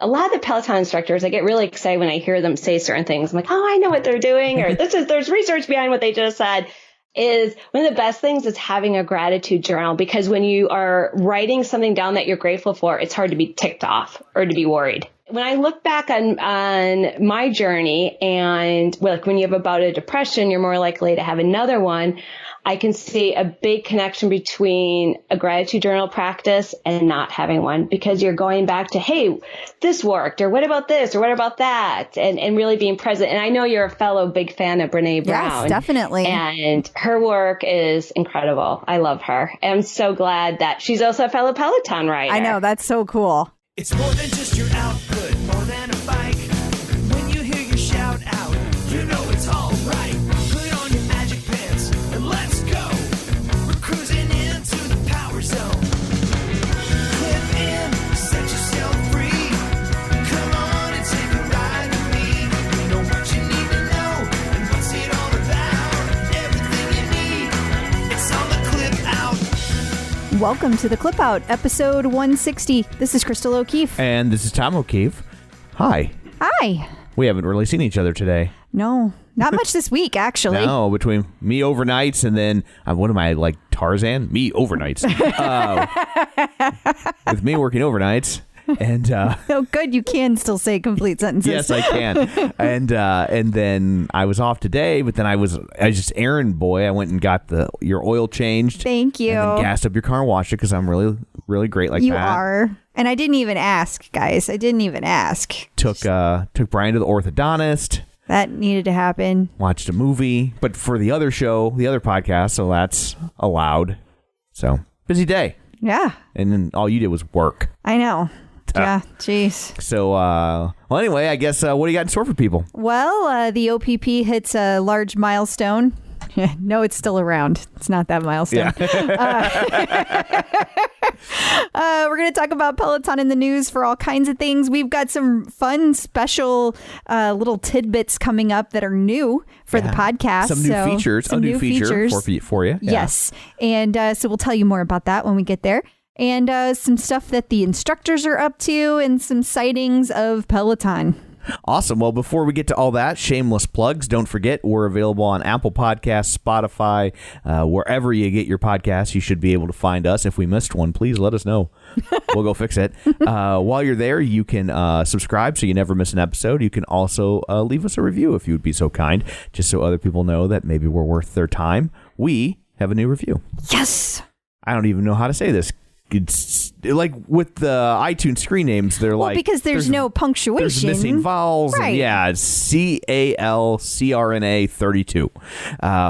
a lot of the Peloton instructors, I get really excited when I hear them say certain things. I'm like, oh, I know what they're doing, or there's research behind what they just said. Is one of the best things is having a gratitude journal, because when you are writing something down that you're grateful for, it's hard to be ticked off or to be worried. When I look back on my journey, and like when you have a bout of depression, you're more likely to have another one. I can see a big connection between a gratitude journal practice and not having one, because you're going back to, hey, this worked, or what about this, or what about that, and really being present. And I know you're a fellow big fan of Brene Brown. Yes, definitely. And her work is incredible. I love her. I'm so glad that she's also a fellow Peloton rider. I know. That's so cool. It's more than just your output, more than a bike. When you hear your shout out, you know it's all right. Put on your magic pants and let's go. We're cruising into the power zone. Clip in, set yourself free. Come on and take a ride with me. You know what you need to know and what's it all about. Everything you need, it's on the Clip Out. Welcome to the Clip Out, episode 160. This is Crystal O'Keefe. And this is Tom O'Keefe. Hi. Hi. We haven't really seen each other today. No, not much this week, actually. No, between me overnights and then, what am I, like Tarzan? Me overnights. With me working overnights. And oh, good. You can still say complete sentences. yes, I can. And then I was off today, but then I was just errand boy. I went and got your oil changed. Thank you. And then gassed up your car and washed it, because I'm really, really great like that. You are. And I didn't even ask, guys. I didn't even ask. Took Brian to the orthodontist. That needed to happen. Watched a movie, but for the other show, the other podcast, so that's allowed. So busy day. Yeah. And then all you did was work. I know. Yeah, jeez. So, well, anyway, I guess, what do you got in store for people? Well, the OPP hits a large milestone. No, it's still around. It's not that milestone. Yeah. We're going to talk about Peloton in the news for all kinds of things. We've got some fun, special little tidbits coming up that are new for the podcast. Some new features. Some new features for you. Yeah. Yes. And so we'll tell you more about that when we get there. And some stuff that the instructors are up to, and some sightings of Peloton. Awesome. Well, before we get to all that, shameless plugs. Don't forget, we're available on Apple Podcasts, Spotify, wherever you get your podcasts. You should be able to find us. If we missed one, please let us know. We'll go fix it. While you're there, you can subscribe so you never miss an episode. You can also leave us a review if you would be so kind, just so other people know that maybe we're worth their time. We have a new review. Yes. I don't even know how to say this. It's like with the iTunes screen names, they're like, because there's no punctuation. There's missing vowels. Right. And yeah, it's CALCRNA 32.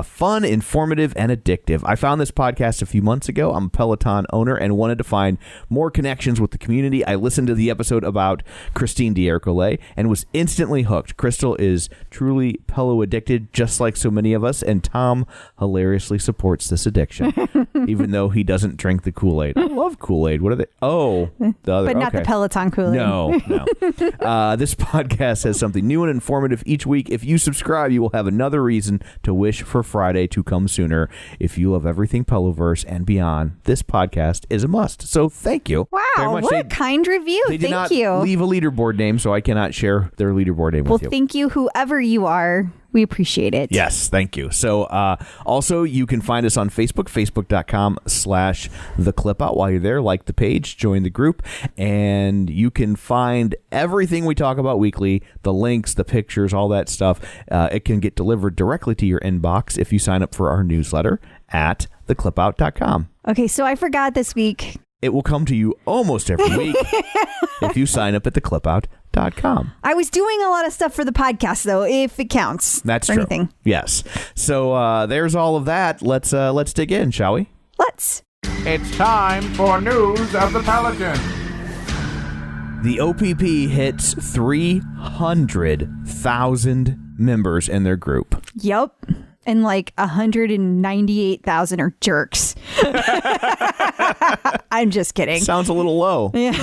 Fun, informative, and addictive. I found this podcast a few months ago. I'm a Peloton owner and wanted to find more connections with the community. I listened to the episode about Christine D'Ercole and was instantly hooked. Crystal is truly Pelo addicted, just like so many of us, and Tom hilariously supports this addiction, even though he doesn't drink the Kool-Aid. I love Kool-Aid. What are they? Oh, the other. But not the Peloton Kool-Aid. No. This podcast has something new and informative each week. If you subscribe, you will have another reason to wish for Friday to come sooner. If you love everything Peloverse and beyond, this podcast is a must. So thank you. Wow, what a kind review. They did Thank not you. leave a leaderboard name, so I cannot share their leaderboard name with you. Well, thank you, whoever you are. We appreciate it. Yes, thank you. So also, you can find us on Facebook, facebook.com/theclipout. While you're there, like the page, join the group, and you can find everything we talk about weekly, the links, the pictures, all that stuff. It can get delivered directly to your inbox if you sign up for our newsletter at theclipout.com. Okay, so I forgot this week. It will come to you almost every week if you sign up at theclipout.com. I was doing a lot of stuff for the podcast, though, if it counts. That's for true. Anything. Yes. So there's all of that. Let's dig in, shall we? Let's. It's time for news of the Peloton. The OPP hits 300,000 members in their group. Yup. And like 198,000 are jerks. I'm just kidding. Sounds a little low. Yeah.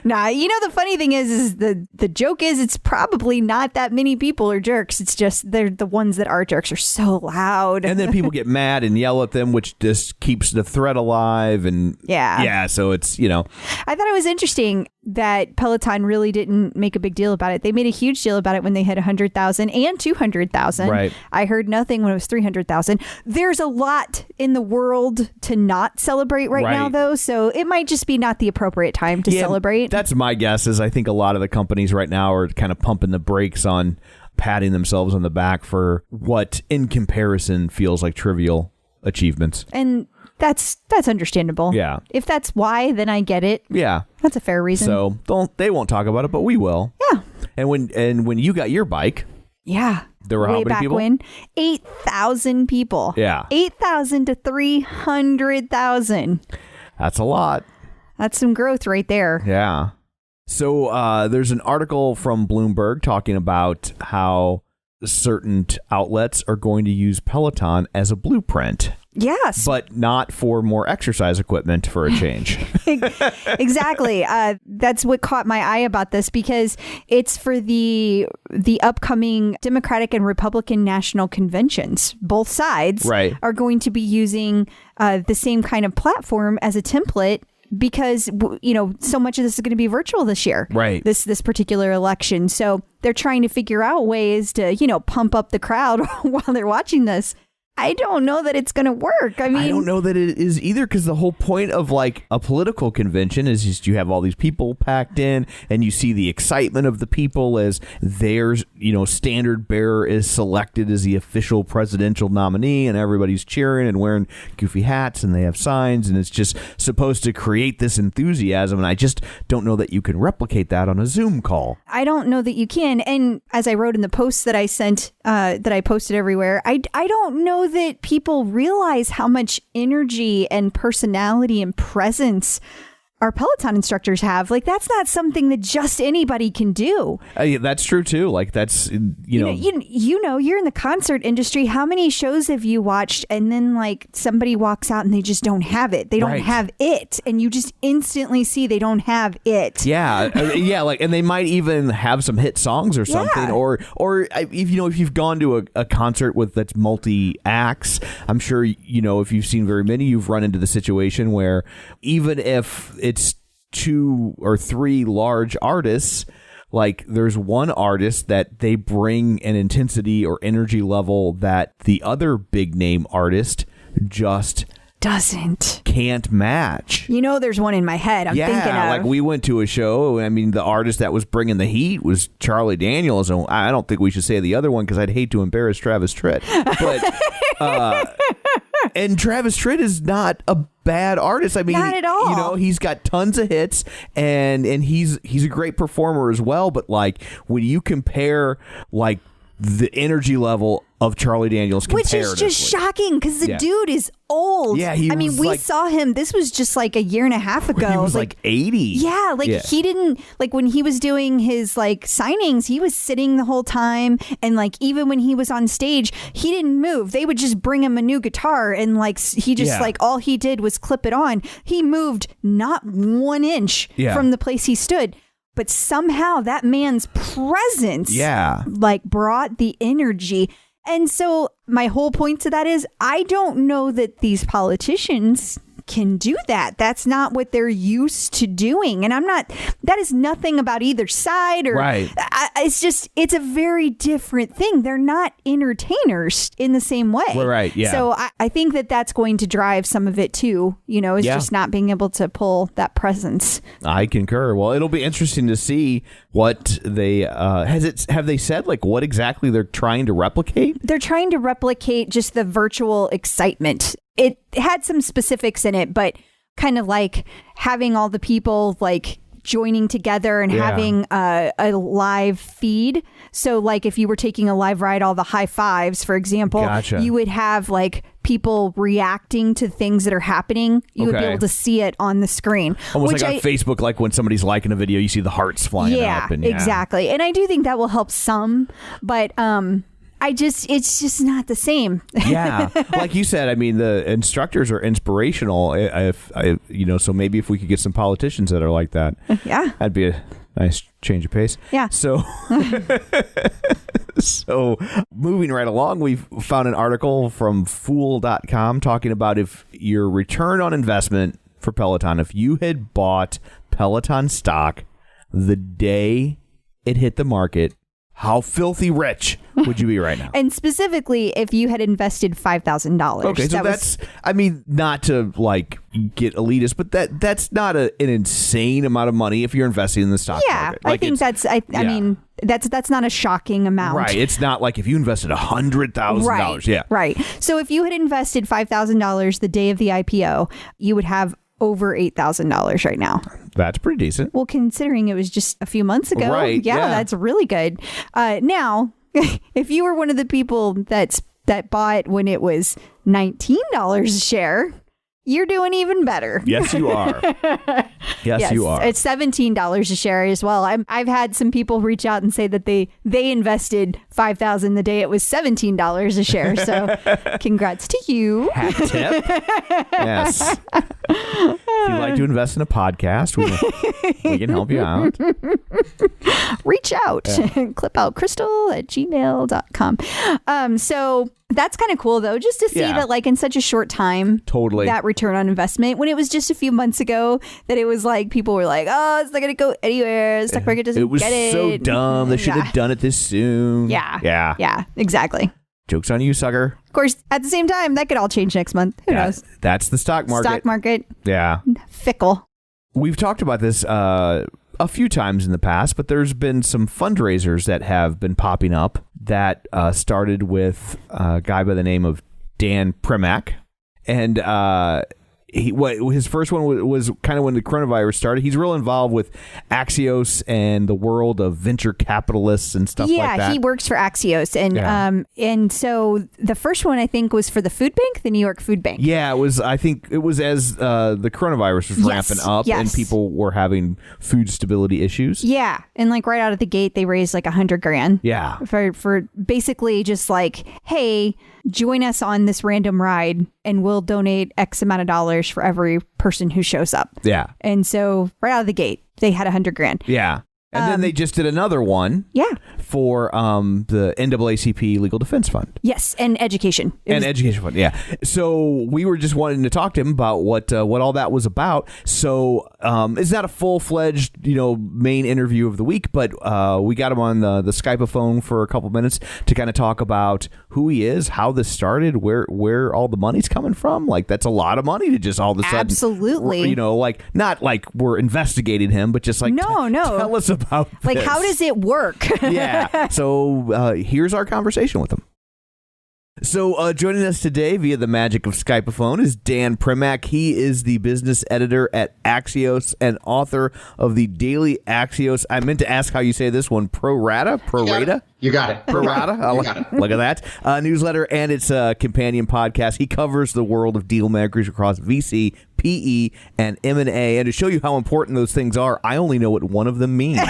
Nah, the funny thing is the joke is it's probably not that many people are jerks. It's just they're the ones that are jerks are so loud. And then people get mad and yell at them, which just keeps the thread alive. And yeah, so it's, I thought it was interesting. that Peloton really didn't make a big deal about it. They made a huge deal about it when they had 100,000 and 200,000. Right. I heard nothing when it was 300,000. There's a lot in the world to not celebrate right now, though. So it might just be not the appropriate time to celebrate. That's my guess. Is I think a lot of the companies right now are kind of pumping the brakes on patting themselves on the back for what, in comparison, feels like trivial achievements. And that's understandable. Yeah. If that's why, then I get it. Yeah. That's a fair reason. So they won't talk about it, but we will. Yeah. And when you got your bike, yeah. there were how many back people? When 8,000 people. Yeah. 8,000 to 300,000. That's a lot. That's some growth right there. Yeah. So there's an article from Bloomberg talking about how certain outlets are going to use Peloton as a blueprint. Yes. But not for more exercise equipment for a change. Exactly. That's what caught my eye about this, because it's for the upcoming Democratic and Republican national conventions. Both sides are going to be using the same kind of platform as a template, because, so much of this is going to be virtual this year. Right. This particular election. So they're trying to figure out ways to, pump up the crowd while they're watching this. I don't know that it's going to work. I don't know that it is either, because the whole point of like a political convention is just you have all these people packed in and you see the excitement of the people as their, standard bearer is selected as the official presidential nominee, and everybody's cheering and wearing goofy hats and they have signs, and it's just supposed to create this enthusiasm. And I just don't know that you can replicate that on a Zoom call. I don't know that you can. And as I wrote in the posts that I sent, that I posted everywhere, I don't know that people realize how much energy and personality and presence our Peloton instructors have. Like, that's not something that just anybody can do. That's true too. Like, that's you're in the concert industry. How many shows have you watched and then like somebody walks out and they just don't have it? They don't have it, and you just instantly see they don't have it. Yeah, like, and they might even have some hit songs or something, or if you've gone to a concert that's multi acts, I'm sure if you've seen very many, you've run into the situation where even if it's 2 or 3 large artists, like there's one artist that they bring an intensity or energy level that the other big name artist just can't match. There's one in my head I'm thinking of. Like we went to a show. I mean, the artist that was bringing the heat was Charlie Daniels, and I don't think we should say the other one because I'd hate to embarrass Travis Tritt. But and Travis Tritt is not a bad artist. I mean, not at all. He's got tons of hits, and he's a great performer as well. But like when you compare like the energy level of Charlie Daniels, which is just shocking because the dude is old. Yeah, we saw him. This was just like a year and a half ago. He was like 80. Yeah, he didn't when he was doing his like signings, he was sitting the whole time, and like even when he was on stage, he didn't move. They would just bring him a new guitar, and like he just all he did was clip it on. He moved not 1 inch from the place he stood. But somehow that man's presence brought the energy. And so my whole point to that is I don't know that these politicians can do that. That's not what they're used to doing. And that is nothing about either side or it's a very different thing. They're not entertainers in the same way. Right. Yeah. So I think that that's going to drive some of it too, is just not being able to pull that presence. I concur. Well, it'll be interesting to see what they, have they said like what exactly they're trying to replicate? They're trying to replicate just the virtual excitement. It had some specifics in it, but kind of like having all the people like joining together and having a live feed. So like if you were taking a live ride, all the high fives, for example, you would have like people reacting to things that are happening. You would be able to see it on the screen. Almost like on Facebook, like when somebody's liking a video, you see the hearts flying up. And exactly. And I do think that will help some, but it's just not the same. Yeah. Like you said, I mean, the instructors are inspirational. So maybe if we could get some politicians that are like that, that'd be a nice change of pace. Yeah. So moving right along, we've found an article from Fool.com talking about if your return on investment for Peloton, if you had bought Peloton stock the day it hit the market, how filthy rich would you be right now? And specifically, if you had invested $5,000. Okay, so that's, I mean, not to like get elitist, but that's not an insane amount of money if you're investing in the stock market. Like I think that's, I mean, that's not a shocking amount. Right. It's not like if you invested $100,000. Right. Yeah. Right. So if you had invested $5,000 the day of the IPO, you would have over $8,000 right now. That's pretty decent. Well, considering it was just a few months ago. Right, yeah. That's really good. Now, if you were one of the people that bought when it was $19 a share, you're doing even better. Yes, you are. Yes, you are. It's $17 a share as well. I've had some people reach out and say that they invested $5,000 the day it was $17 a share. So congrats to you. Hat tip. Yes. If you'd like to invest in a podcast, we can help you out. Reach out. clipoutcrystal@gmail.com. So that's kind of cool, though, just to see that, like, in such a short time, totally, that return on investment, when it was just a few months ago that it was like people were like, oh, it's not going to go anywhere. The stock market doesn't get it. It was so dumb. They should have done it this soon. Yeah, exactly. Joke's on you, sucker. Of course, at the same time, that could all change next month. Who knows? That's the stock market. Stock market. Yeah. Fickle. We've talked about this a few times in the past, but there's been some fundraisers that have been popping up that started with a guy by the name of Dan Primack. And his first one was kind of when the coronavirus started. He's real involved with Axios and the world of venture capitalists and stuff like that. Yeah, he works for Axios. And so the first one, I think, was for the food bank, the New York Food Bank. Yeah, it was. I think it was as the coronavirus was ramping up and people were having food stability issues. Yeah. And like right out of the gate, they raised like $100,000. Yeah. For basically just like, hey, join us on this random ride and we'll donate X amount of dollars for every person who shows up. Yeah. And so right out of the gate, they had $100,000. Yeah. And then they just did another one. Yeah. For the NAACP Legal Defense Fund. Yes, and education. Education fund, yeah. So we were just wanting to talk to him about what all that was about. So it's not a full-fledged, main interview of the week, but we got him on the Skype-a-phone for a couple minutes to kind of talk about who he is, how this started, where all the money's coming from. Like, that's a lot of money to just all of a sudden. Absolutely. Not like we're investigating him, but just like no. Tell us about like this. How does it work? Yeah. So here's our conversation with him. So joining us today via the magic of Skype-a-phone is Dan Primack. He is the business editor at Axios and author of the daily Axios. I meant to ask how you say this one. Pro Rata? You got it. Pro Rata? Look at that. Newsletter and its companion podcast. He covers the world of deal makers across VC, PE, and M&A. And to show you how important those things are, I only know what one of them means.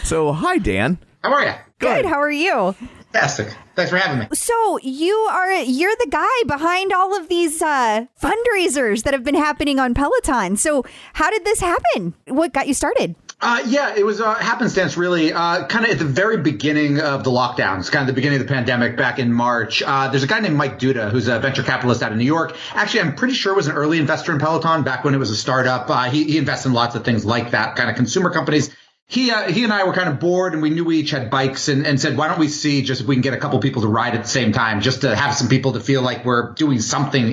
So, hi, Dan. How are you? Good. How are you? Fantastic. Thanks for having me. So you're the guy behind all of these fundraisers that have been happening on Peloton. So how did this happen? What got you started? It was happenstance, really, kind of at the very beginning of the lockdowns, kind of the beginning of the pandemic back in March. There's a guy named Mike Duda, who's a venture capitalist out of New York. Actually, I'm pretty sure was an early investor in Peloton back when it was a startup. He invested in lots of things like that, kind of consumer companies. He and I were kind of bored, and we knew we each had bikes, and said, why don't we see just if we can get a couple people to ride at the same time, just to have some people to feel like we're doing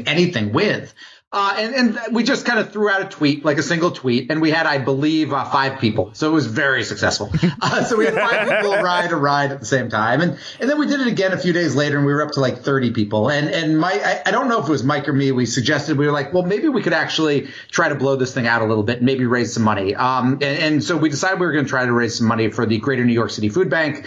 anything with. And we just kind of threw out a tweet, like a single tweet, and we had, I believe, 5 people. So it was very successful. So we had 5 people ride at the same time. And then we did it again a few days later, and we were up to like 30 people. And Mike, I don't know if it was Mike or me, we were like, well, maybe we could actually try to blow this thing out a little bit and maybe raise some money. And so we decided we were going to try to raise some money for the Greater New York City Food Bank,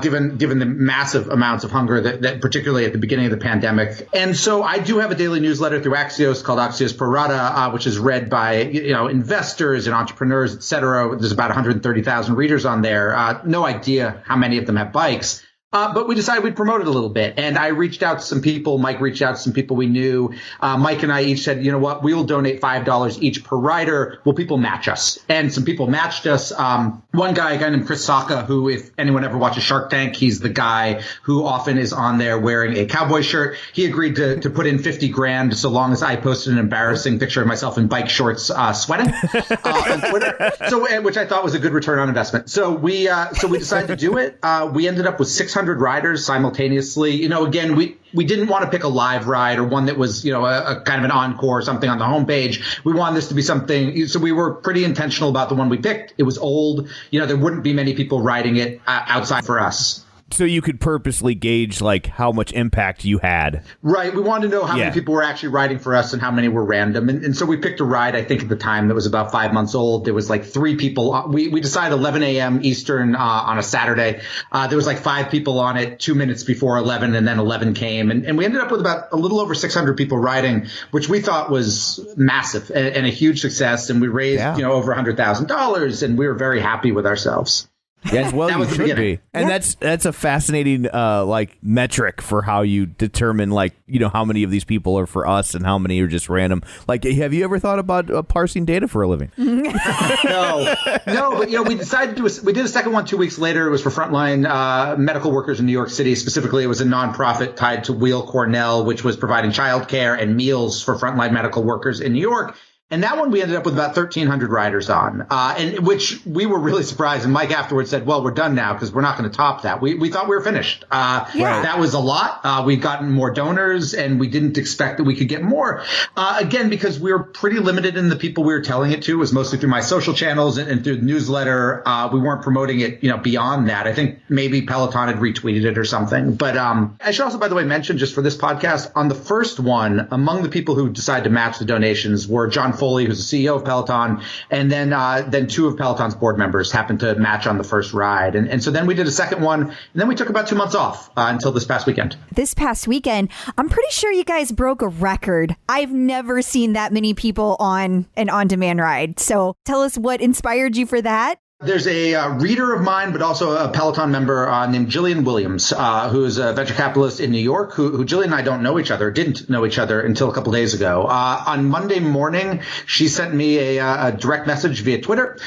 given the massive amounts of hunger that particularly at the beginning of the pandemic. And so I do have a daily newsletter through Axios called Axios Pro Rata, which is read by investors and entrepreneurs, et cetera. There's about 130,000 readers on there. No idea how many of them have bikes. But we decided we'd promote it a little bit. And I reached out to some people. Mike reached out to some people we knew. Mike and I each said, you know what, we will donate $5 each per rider. Will people match us? And some people matched us. One guy, a guy named Chris Saka, who, if anyone ever watches Shark Tank, he's the guy who often is on there wearing a cowboy shirt. He agreed to put in 50 grand so long as I posted an embarrassing picture of myself in bike shorts sweating on Twitter. So, which I thought was a good return on investment. So we decided to do it. We ended up with 600 riders simultaneously. You know, again, we didn't want to pick a live ride or one that was, you know, a kind of an encore or something on the homepage. We wanted this to be something. So we were pretty intentional about the one we picked. It was old. You know, there wouldn't be many people riding it outside for us. So you could purposely gauge like how much impact you had. Right. We wanted to know how many people were actually riding for us and how many were random. And so we picked a ride, I think at the time, that was about 5 months old. There was like 3 people. We decided 11 a.m. Eastern on a Saturday. There was like 5 people on it 2 minutes before 11, and then 11 came. And we ended up with about a little over 600 people riding, which we thought was massive and a huge success. And we raised, you know, over $100,000, and we were very happy with ourselves. Yes, well, you should be. And that's a fascinating like metric for how you determine, like, you know, how many of these people are for us and how many are just random. Like, have you ever thought about parsing data for a living? No, but, you know, we decided to we did a second one 2 weeks later. It was for frontline medical workers in New York City. Specifically, it was a nonprofit tied to Weill Cornell, which was providing childcare and meals for frontline medical workers in New York. And that one we ended up with about 1,300 riders on, and which we were really surprised. And Mike afterwards said, well, we're done now because we're not going to top that. We thought we were finished. That was a lot. We'd gotten more donors, and we didn't expect that we could get more. Again, because we were pretty limited in the people we were telling it to. It was mostly through my social channels and through the newsletter. We weren't promoting it, you know, beyond that. I think maybe Peloton had retweeted it or something. But I should also, by the way, mention just for this podcast, on the first one, among the people who decided to match the donations were John Foley, who's the CEO of Peloton, and then 2 of Peloton's board members happened to match on the first ride. And so then we did a second one, and then we took about 2 months off until this past weekend. This past weekend, I'm pretty sure you guys broke a record. I've never seen that many people on an on-demand ride. So tell us what inspired you for that. There's a reader of mine, but also a Peloton member named Jillian Williams, who is a venture capitalist in New York, who Jillian and I didn't know each other until a couple days ago. On Monday morning, she sent me a direct message via Twitter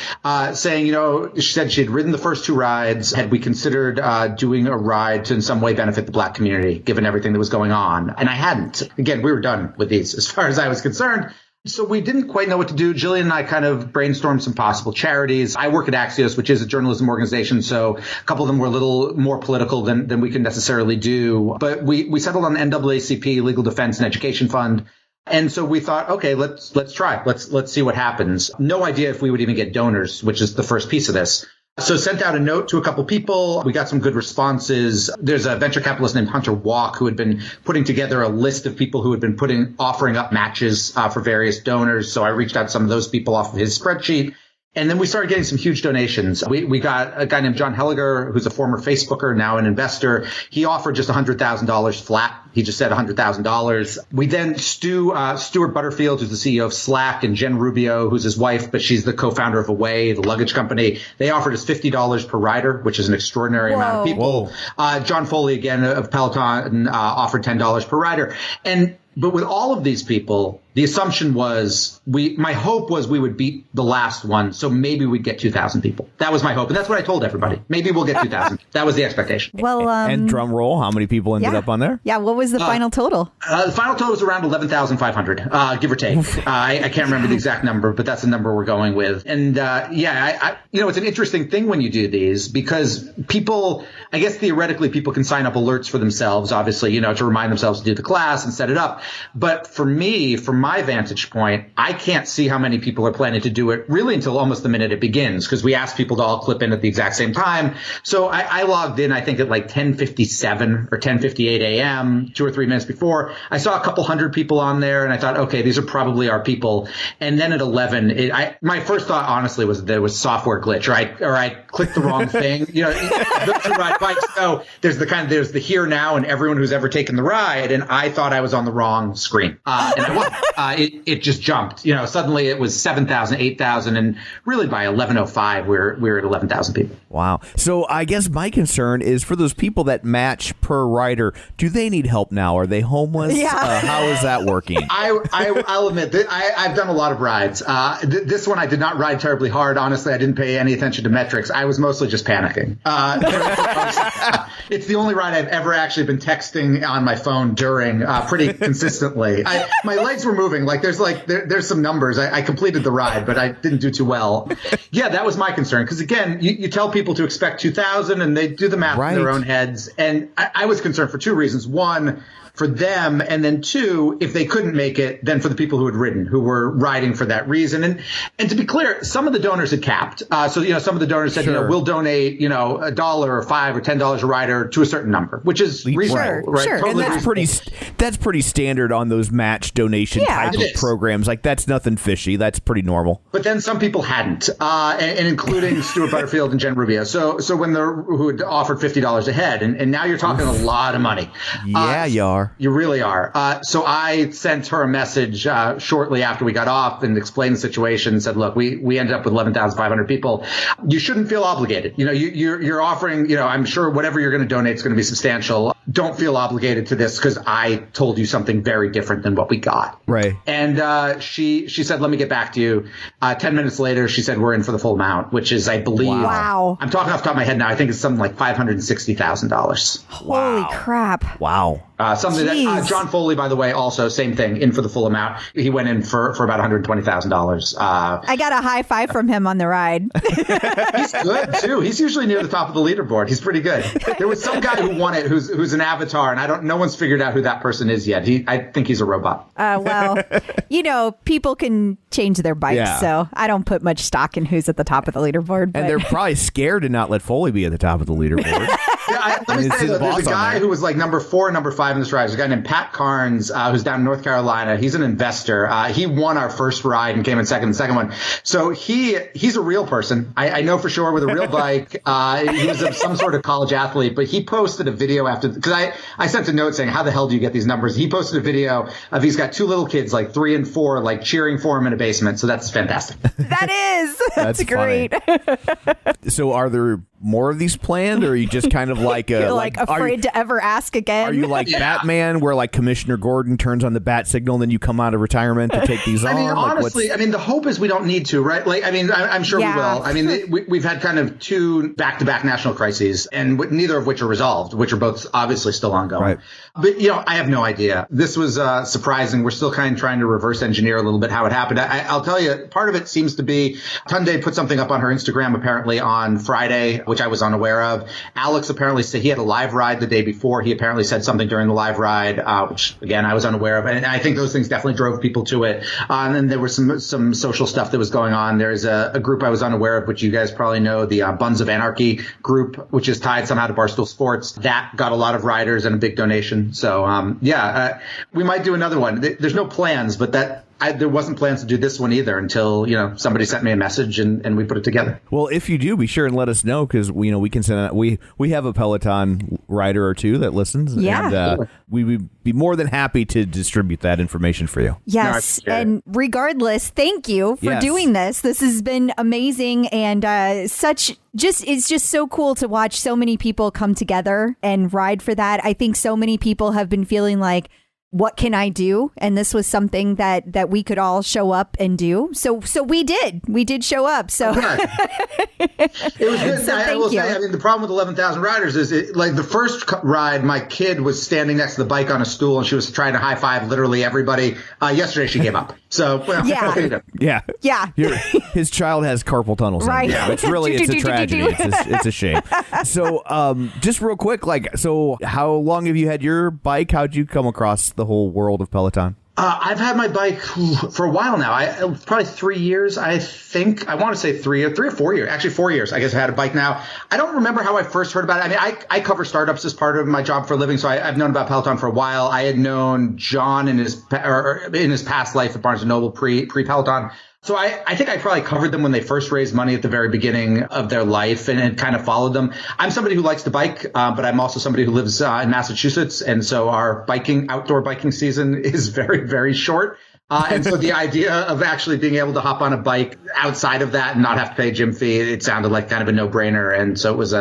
saying, you know, she said she had ridden the first 2 rides. Had we considered doing a ride to in some way benefit the Black community, given everything that was going on? And I hadn't. Again, we were done with these as far as I was concerned. So we didn't quite know what to do. Jillian and I kind of brainstormed some possible charities. I work at Axios, which is a journalism organization, so a couple of them were a little more political than we could necessarily do. But we settled on the NAACP, Legal Defense and Education Fund. And so we thought, okay, let's try. Let's see what happens. No idea if we would even get donors, which is the first piece of this. So sent out a note to a couple people. We got some good responses. There's a venture capitalist named Hunter Walk who had been putting together a list of people who had been offering up matches for various donors. So I reached out to some of those people off of his spreadsheet. And then we started getting some huge donations. We got a guy named John Helliger, who's a former Facebooker, now an investor. He offered just $100,000 flat. He just said $100,000. We then Stuart Butterfield, who's the CEO of Slack, and Jen Rubio, who's his wife, but she's the co-founder of Away, the luggage company. They offered us $50 per rider, which is an extraordinary amount of people. John Foley, again, of Peloton, offered $10 per rider. But with all of these people, the assumption was my hope was we would beat the last one. So maybe we'd get 2,000 people. That was my hope. And that's what I told everybody. Maybe we'll get 2,000. That was the expectation. Well, and drum roll, how many people ended up on there? Yeah. What was the final total? The final total was around 11,500, give or take. I can't remember the exact number, but that's the number we're going with. And you know, it's an interesting thing when you do these because people, I guess theoretically people can sign up alerts for themselves, obviously, you know, to remind themselves to do the class and set it up. But for me, from my vantage point, I can't see how many people are planning to do it really until almost the minute it begins, because we asked people to all clip in at the exact same time. So I logged in, I think, at like 10:57 or 10:58 a.m., 2 or 3 minutes before. I saw a couple hundred people on there, and I thought, okay, these are probably our people. And then at 11, my first thought, honestly, was there was software glitch, or I clicked the wrong thing. You know, those who ride bikes know there's the here now and everyone who's ever taken the ride, and I thought I was on the wrong screen. And I wasn't. it just jumped. Suddenly it was 7,000, 8,000, and really by 11:05 we're at 11,000 people. Wow. So I guess my concern is for those people that match per rider. Do they need help now? Are they homeless? Yeah. How is that working? I'll admit that I've done a lot of rides. This one I did not ride terribly hard. Honestly, I didn't pay any attention to metrics. I was mostly just panicking. It's the only ride I've ever actually been texting on my phone during pretty consistently. My legs were moving. There's some numbers. I completed the ride, but I didn't do too well. Yeah, that was my concern. Because again, you tell people to expect 2,000 and they do the math in their own heads. And I was concerned for two reasons. One, for them, and then two, if they couldn't make it, then for the people who had ridden, who were riding for that reason. And to be clear, some of the donors had capped. So some of the donors said, we'll donate, $1 or $5 or $10 a rider to a certain number, which is reasonable, right? Sure. Totally And that's pretty standard on those match donation type of programs. Like, that's nothing fishy. That's pretty normal. But then some people hadn't, and including Stuart Butterfield and Jen Rubio. So when who had offered $50 a head, and now you're talking a lot of money. Yeah, you are. You really are. So I sent her a message shortly after we got off and explained the situation and said, look, we ended up with 11,500 people. You shouldn't feel obligated. You're offering, I'm sure whatever you're going to donate is going to be substantial. Don't feel obligated to this because I told you something very different than what we got. Right. And she said, let me get back to you. 10 minutes later, she said, we're in for the full amount, which is, I believe, Wow. I'm talking off the top of my head now. I think it's something like $560,000. Holy crap. Wow. Something that John Foley, by the way, also same thing, in for the full amount. He went in for about $120,000. I got a high five from him on the ride. He's good too. He's usually near the top of the leaderboard. He's pretty good. There was some guy who won it who's an avatar, and no one's figured out who that person is yet. I think he's a robot. Well, people can change their bikes, so I don't put much stock in who's at the top of the leaderboard. But. And they're probably scared to not let Foley be at the top of the leaderboard. Let me say, there's a guy who was like number 4, number 5 in this ride. There's a guy named Pat Carnes, who's down in North Carolina. He's an investor. He won our first ride and came in second in the second one. So he's a real person. I know for sure with a real bike. He was some sort of college athlete, but he posted a video because I sent a note saying, how the hell do you get these numbers? He posted a video of he's got 2 little kids, like 3 and 4, like cheering for him in a basement. So that's fantastic. That is. That's great. So are there more of these planned, or are you just kind of like You're afraid to ever ask again? Are you like Batman, where like Commissioner Gordon turns on the bat signal and then you come out of retirement to take these on? Honestly, the hope is we don't need to, right? I'm sure we will. We've had kind of 2 back-to-back national crises, and neither of which are resolved, which are both obviously still ongoing. Right. But, I have no idea. This was surprising. We're still kind of trying to reverse engineer a little bit how it happened. I'll tell you, part of it seems to be Tunde put something up on her Instagram apparently on Friday, which I was unaware of. Alex apparently said he had a live ride the day before. He apparently said something during the live ride, which again, I was unaware of. And I think those things definitely drove people to it. And then there was some social stuff that was going on. There's a group I was unaware of, which you guys probably know, the Buns of Anarchy group, which is tied somehow to Barstool Sports. That got a lot of riders and a big donation. So, we might do another one. There's no plans, but there wasn't plans to do this one either until, somebody sent me a message and we put it together. Well, if you do, be sure and let us know, because we can send out, we have a Peloton rider or 2 that listens. Yeah. And we would be more than happy to distribute that information for you. Yes. And regardless, thank you for doing this. This has been amazing, and it's just so cool to watch so many people come together and ride for that. I think so many people have been feeling like, what can I do? And this was something that we could all show up and do. So we did show up. So it was good. So I will say, the problem with 11,000 riders is the first ride, my kid was standing next to the bike on a stool and she was trying to high five literally everybody. Yesterday she gave up. So yeah. His child has carpal tunnel syndrome. Right. Yeah. It's a tragedy. It's a shame. So just real quick, how long have you had your bike? How'd you come across the whole world of Peloton? I've had my bike for a while now. Probably 3 years, I think. I want to say 3 or 4 years. Actually, 4 years. I guess I had a bike now. I don't remember how I first heard about it. I cover startups as part of my job for a living, so I've known about Peloton for a while. I had known John in his past life at Barnes & Noble pre-Peloton. So I think I probably covered them when they first raised money at the very beginning of their life and kind of followed them. I'm somebody who likes to bike, but I'm also somebody who lives in Massachusetts. And so our outdoor biking season is very, very short. And so the idea of actually being able to hop on a bike outside of that and not have to pay gym fee, it sounded like kind of a no-brainer. And so it was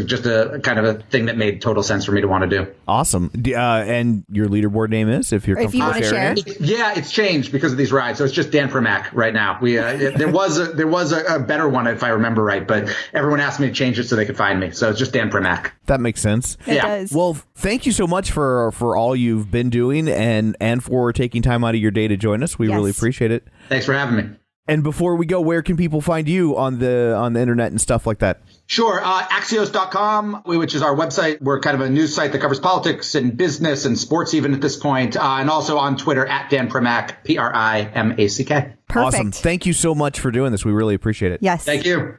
just a kind of a thing that made total sense for me to want to do. Awesome. And your leaderboard name is, if you're comfortable want to sharing share. it? Yeah, it's changed because of these rides. So it's just Dan Primack right now. We there was a better one if I remember right, but everyone asked me to change it so they could find me. So it's just Dan Primack. That makes sense. It Yeah. does. Well, thank you so much for all you've been doing and for taking time out of your day to join us. We really Yes. appreciate it. Thanks for having me. And before we go, where can people find you on the internet and stuff like that? Sure. Axios.com, which is our website. We're kind of a news site that covers politics and business and sports even at this point. And also on Twitter at Dan Primack, Primack. Perfect. Awesome. Thank you so much for doing this. We really appreciate it. Yes. Thank you.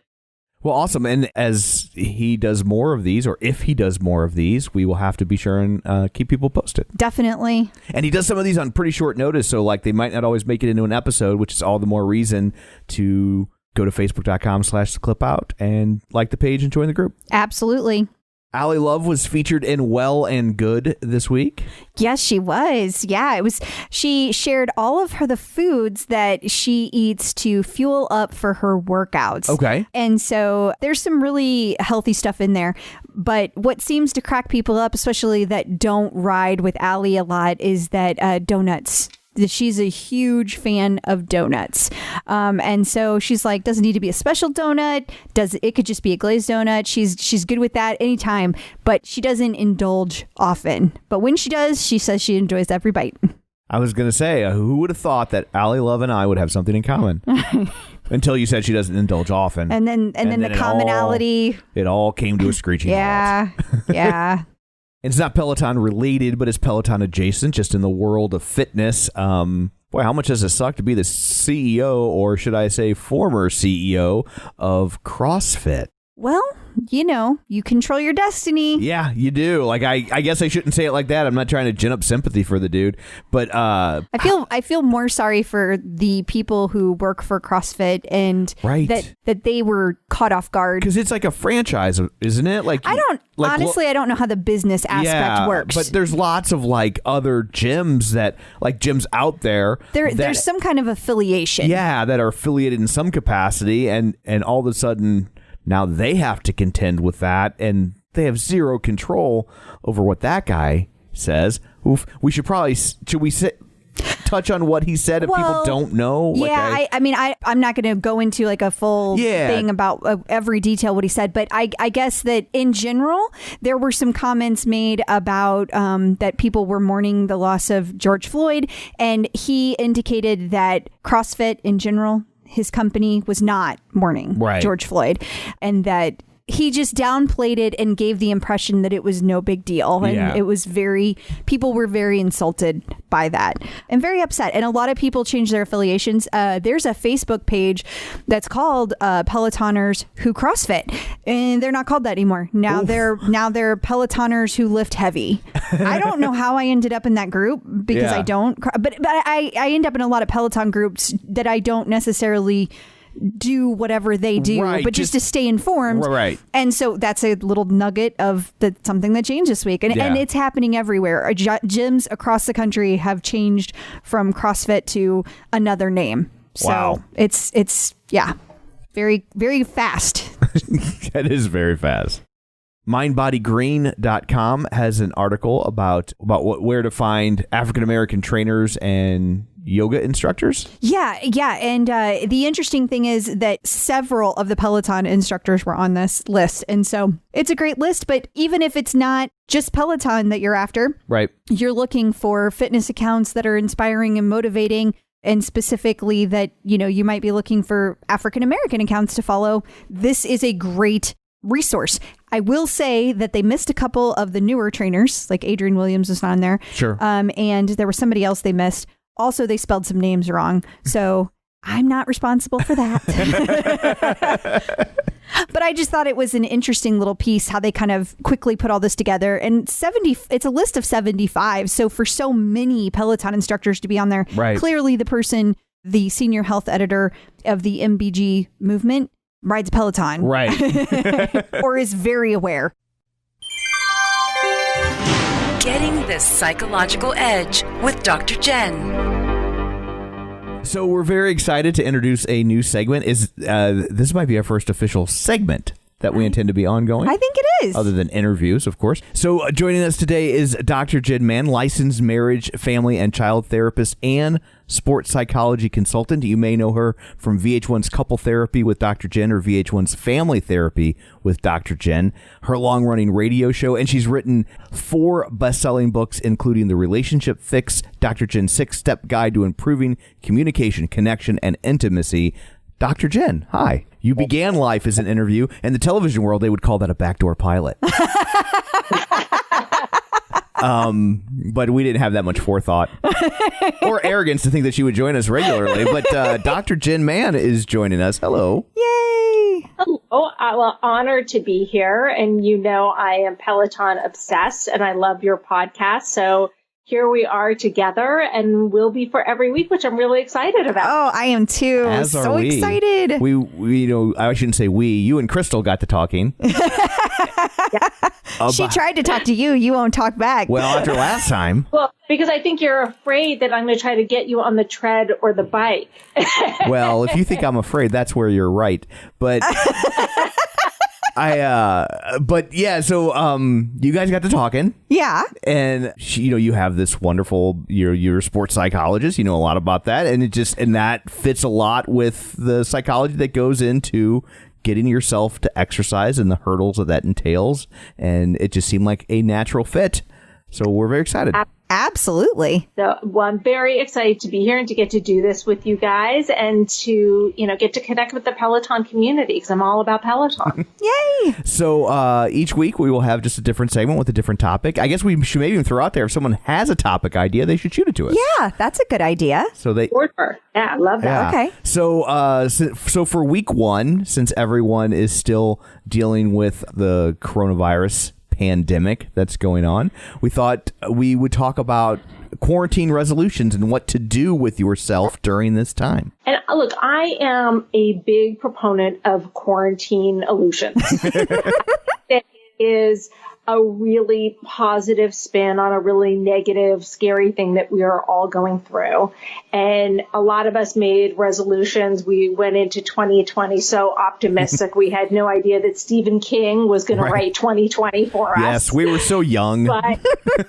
Well, awesome. And as he does more of these, or if he does more of these, we will have to be sure and keep people posted. Definitely. And he does some of these on pretty short notice, so like they might not always make it into an episode, which is all the more reason to go to facebook.com/theclipout and like the page and join the group. Absolutely. Allie Love was featured in Well and Good this week. Yes, she was. Yeah, it was. She shared all of the foods that she eats to fuel up for her workouts. Okay. And so there's some really healthy stuff in there. But what seems to crack people up, especially that don't ride with Allie a lot, is that donuts. She's a huge fan of donuts. And so she's like, doesn't need to be a special donut. It could just be a glazed donut. She's good with that anytime, but she doesn't indulge often. But when she does, she says she enjoys every bite. I was going to say, who would have thought that Allie Love and I would have something in common? Until you said she doesn't indulge often. And then the commonality. It all came to a screeching halt. Yeah. Yeah. It's not Peloton related, but it's Peloton adjacent, just in the world of fitness. Boy, how much does it suck to be the CEO, or should I say former CEO, of CrossFit? Well, you control your destiny. Yeah, you do. Like, I guess I shouldn't say it like that. I'm not trying to gin up sympathy for the dude, but I feel more sorry for the people who work for CrossFit and Right. that they were caught off guard. because it's like a franchise, isn't it? Like, I don't honestly. I don't know how the business aspect works. But there's lots of like other gyms gyms out there. There's some kind of affiliation. Yeah, that are affiliated in some capacity, and all of a sudden now they have to contend with that, and they have zero control over what that guy says. Oof. Should we touch on what he said if people don't know? Yeah, I'm not going to go into like a full thing about every detail what he said, but I guess that in general, there were some comments made about that people were mourning the loss of George Floyd, and he indicated that CrossFit in general, his company, was not mourning George Floyd, and that he just downplayed it and gave the impression that it was no big deal. And it was people were very insulted by that and very upset. And a lot of people changed their affiliations. There's a Facebook page that's called Pelotoners Who CrossFit, and they're not called that anymore. Now they're Pelotoners Who Lift Heavy. I don't know how I ended up in that group because I don't, but I end up in a lot of Peloton groups that I don't necessarily do whatever they do, but just to stay informed. Right. And so that's a little nugget of something that changed this week. And it's happening everywhere. Gyms across the country have changed from CrossFit to another name. So it's very, very fast. That is very fast. MindBodyGreen.com has an article about where to find African-American trainers and yoga instructors. Yeah. And the interesting thing is that several of the Peloton instructors were on this list. And so it's a great list. But even if it's not just Peloton that you're after, right, you're looking for fitness accounts that are inspiring and motivating. And specifically that, you might be looking for African-American accounts to follow. This is a great resource. I will say that they missed a couple of the newer trainers, like Adrian Williams was on there. Sure. And there was somebody else they missed. Also, they spelled some names wrong. So I'm not responsible for that. But I just thought it was an interesting little piece, how they kind of quickly put all this together. And it's a list of 75. So for so many Peloton instructors to be on there, clearly the senior health editor of the MBG movement rides Peloton. Right. Or is very aware. Getting the Psychological Edge with Dr. Jen. So we're very excited to introduce a new segment. This might be our first official segment that we intend to be ongoing. I think it is. Other than interviews, of course. So joining us today is Dr. Jen Mann, licensed marriage, family, and child therapist and sports psychology consultant. You may know her from VH1's Couple Therapy with Dr. Jen or VH1's Family Therapy with Dr. Jen, her long-running radio show, and she's written 4 best-selling books, including The Relationship Fix, Dr. Jen's 6-Step Guide to Improving Communication, Connection, and Intimacy. Dr. Jen, hi. You began life as an interview. In the television world, they would call that a backdoor pilot. But we didn't have that much forethought or arrogance to think that she would join us regularly. But Dr. Jen Mann is joining us. Hello. Yay. Hello. Well, honored to be here. And you know, I am Peloton obsessed and I love your podcast. So here we are together and we'll be for every week, which I'm really excited about. Oh, I am too. As so are we. Excited. We, you know, I shouldn't say we. You and Crystal got to talking. She tried to talk to you. You won't talk back. Well, after last time. Well, because I think you're afraid that I'm going to try to get you on the tread or the bike. Well, if you think I'm afraid, that's where you're right. But but yeah, so you guys got to talking. Yeah. And you have this wonderful, you're a sports psychologist, you know a lot about that, and that fits a lot with the psychology that goes into getting yourself to exercise and the hurdles that entails, and it just seemed like a natural fit. So we're very excited. Absolutely. So I'm very excited to be here and to get to do this with you guys and to, get to connect with the Peloton community because I'm all about Peloton. Yay. So each week we will have just a different segment with a different topic. I guess we should maybe even throw out there if someone has a topic idea, they should shoot it to us. Yeah, that's a good idea. So they Order. Yeah, I love that. Okay. So for week 1, since everyone is still dealing with the coronavirus pandemic that's going on, we thought we would talk about quarantine resolutions and what to do with yourself during this time. And look, I am a big proponent of quarantine illusions. It is a really positive spin on a really negative, scary thing that we are all going through. And a lot of us made resolutions. We went into 2020 so optimistic. We had no idea that Stephen King was going to write 2020 for us. Yes, we were so young. But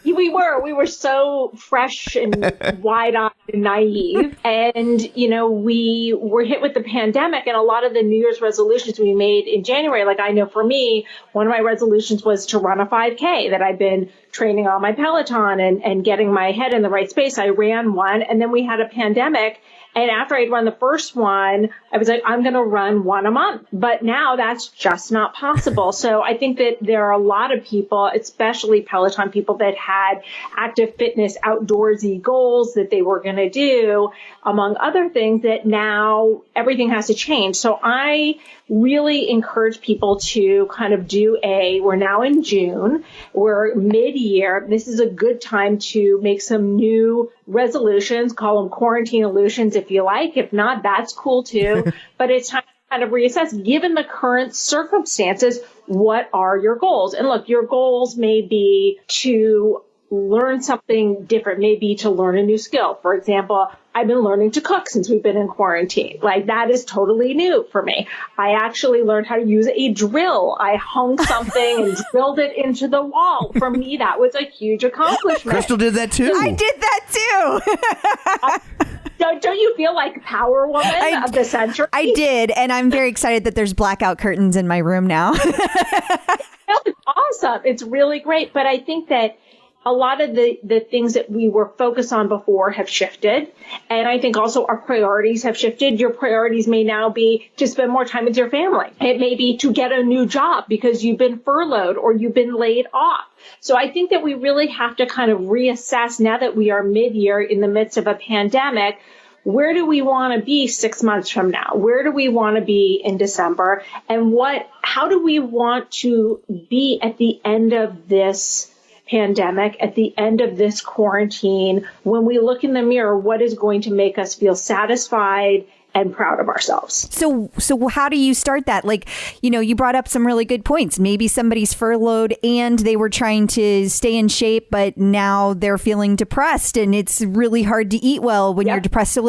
we were so fresh and wide-eyed and naive. And, we were hit with the pandemic, and a lot of the New Year's resolutions we made in January, like I know for me, one of my resolutions was to run a 5K that I've been training on my Peloton and getting my head in the right space. I ran one, and then we had a pandemic. And after I'd run the first one, I was like, I'm going to run one a month. But now that's just not possible. So I think that there are a lot of people, especially Peloton people, that had active fitness, outdoorsy goals that they were going to do, among other things, that now everything has to change. So I really encourage people to kind of we're now in June, we're mid-year. This is a good time to make some new resolutions, call them quarantine illusions if you like. If not, that's cool too. But it's time to kind of reassess, given the current circumstances, what are your goals? And look, your goals may be to learn something different, maybe to learn a new skill. For example, I've been learning to cook since we've been in quarantine. Like, that is totally new for me. I actually learned how to use a drill. I hung something and drilled it into the wall. For me, that was a huge accomplishment. Crystal did that too. I did that too. Don't you feel like Power Woman of the century? I did, and I'm very excited that there's blackout curtains in my room now. It's awesome. It's really great. But I think that a lot of the things that we were focused on before have shifted. And I think also our priorities have shifted. Your priorities may now be to spend more time with your family. It may be to get a new job because you've been furloughed or you've been laid off. So I think that we really have to kind of reassess, now that we are mid-year in the midst of a pandemic, where do we want to be 6 months from now? Where do we want to be in December? And how do we want to be at the end of this pandemic, at the end of this quarantine? When we look in the mirror, what is going to make us feel satisfied and proud of ourselves? So how do you start that? Like, you brought up some really good points. Maybe somebody's furloughed and they were trying to stay in shape, but now they're feeling depressed and it's really hard to eat well when you're depressed. So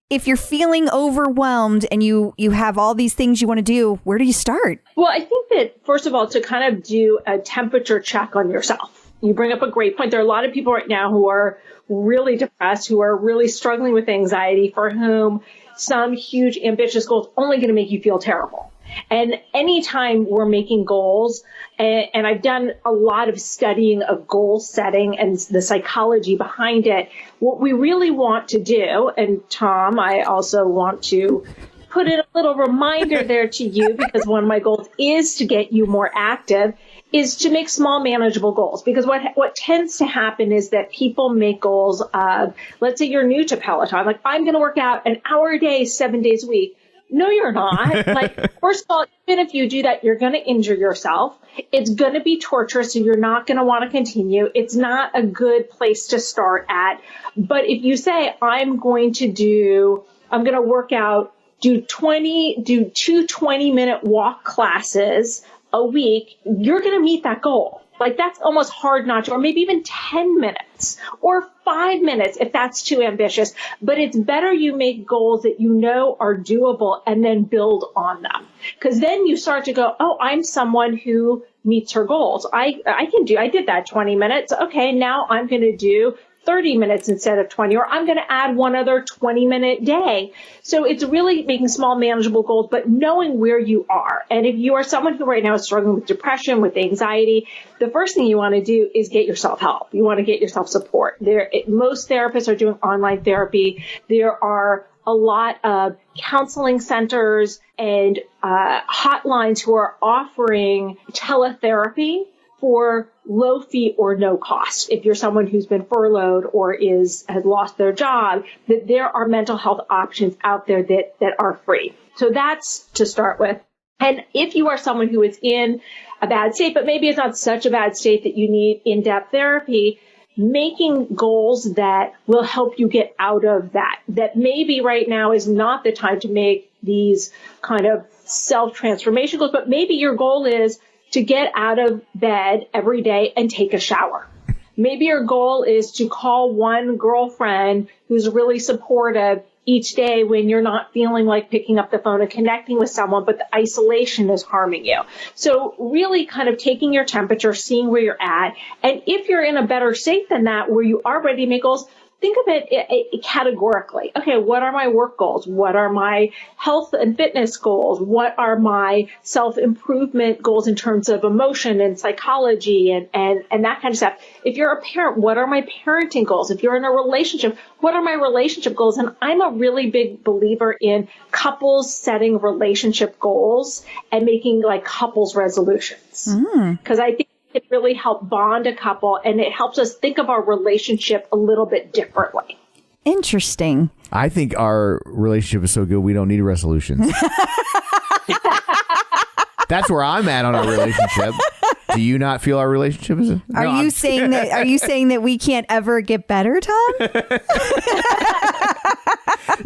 if you're feeling overwhelmed and you have all these things you want to do, where do you start? Well, I think that, first of all, to kind of do a temperature check on yourself. You bring up a great point. There are a lot of people right now who are really depressed, who are really struggling with anxiety, for whom some huge ambitious goal is only going to make you feel terrible. And anytime we're making goals, and I've done a lot of studying of goal setting and the psychology behind it, what we really want to do, and Tom, I also want to put in a little reminder there to you, because one of my goals is to get you more active, is to make small manageable goals. Because what tends to happen is that people make goals of, let's say you're new to Peloton, like, I'm going to work out an hour a day, 7 days a week. No, you're not. Like, first of all, even if you do that, you're going to injure yourself. It's going to be torturous, so you're not going to want to continue. It's not a good place to start at. But if you say, I'm going to work out, do 2 20-minute walk classes a week, you're going to meet that goal. Like, that's almost hard not to, or maybe even 10 minutes or 5 minutes if that's too ambitious. But it's better you make goals that you know are doable and then build on them. Because then you start to go, oh, I'm someone who meets her goals. I did that 20 minutes. Okay, now I'm going to do 30 minutes instead of 20, or I'm going to add one other 20-minute day. So it's really making small, manageable goals, but knowing where you are. And if you are someone who right now is struggling with depression, with anxiety, the first thing you want to do is get yourself help. You want to get yourself support. Most therapists are doing online therapy. There are a lot of counseling centers and hotlines who are offering teletherapy for low fee or no cost. If you're someone who's been furloughed or has lost their job, that there are mental health options out there that are free. So that's to start with. And if you are someone who is in a bad state, but maybe it's not such a bad state that you need in-depth therapy, making goals that will help you get out of that maybe right now is not the time to make these kind of self-transformation goals, but maybe your goal is to get out of bed every day and take a shower. Maybe your goal is to call one girlfriend who's really supportive each day when you're not feeling like picking up the phone and connecting with someone, but the isolation is harming you. So really kind of taking your temperature, seeing where you're at. And if you're in a better state than that, where you are ready to make goals, think of it categorically. Okay, what are my work goals? What are my health and fitness goals? What are my self-improvement goals in terms of emotion and psychology and that kind of stuff? If you're a parent, what are my parenting goals? If you're in a relationship, what are my relationship goals? And I'm a really big believer in couples setting relationship goals and making like couples resolutions. Because I think it really helps bond a couple, and it helps us think of our relationship a little bit differently. Interesting. I think our relationship is so good we don't need resolutions. That's where I'm at on our relationship. Do you not feel our relationship is? Are you saying that we can't ever get better, Tom?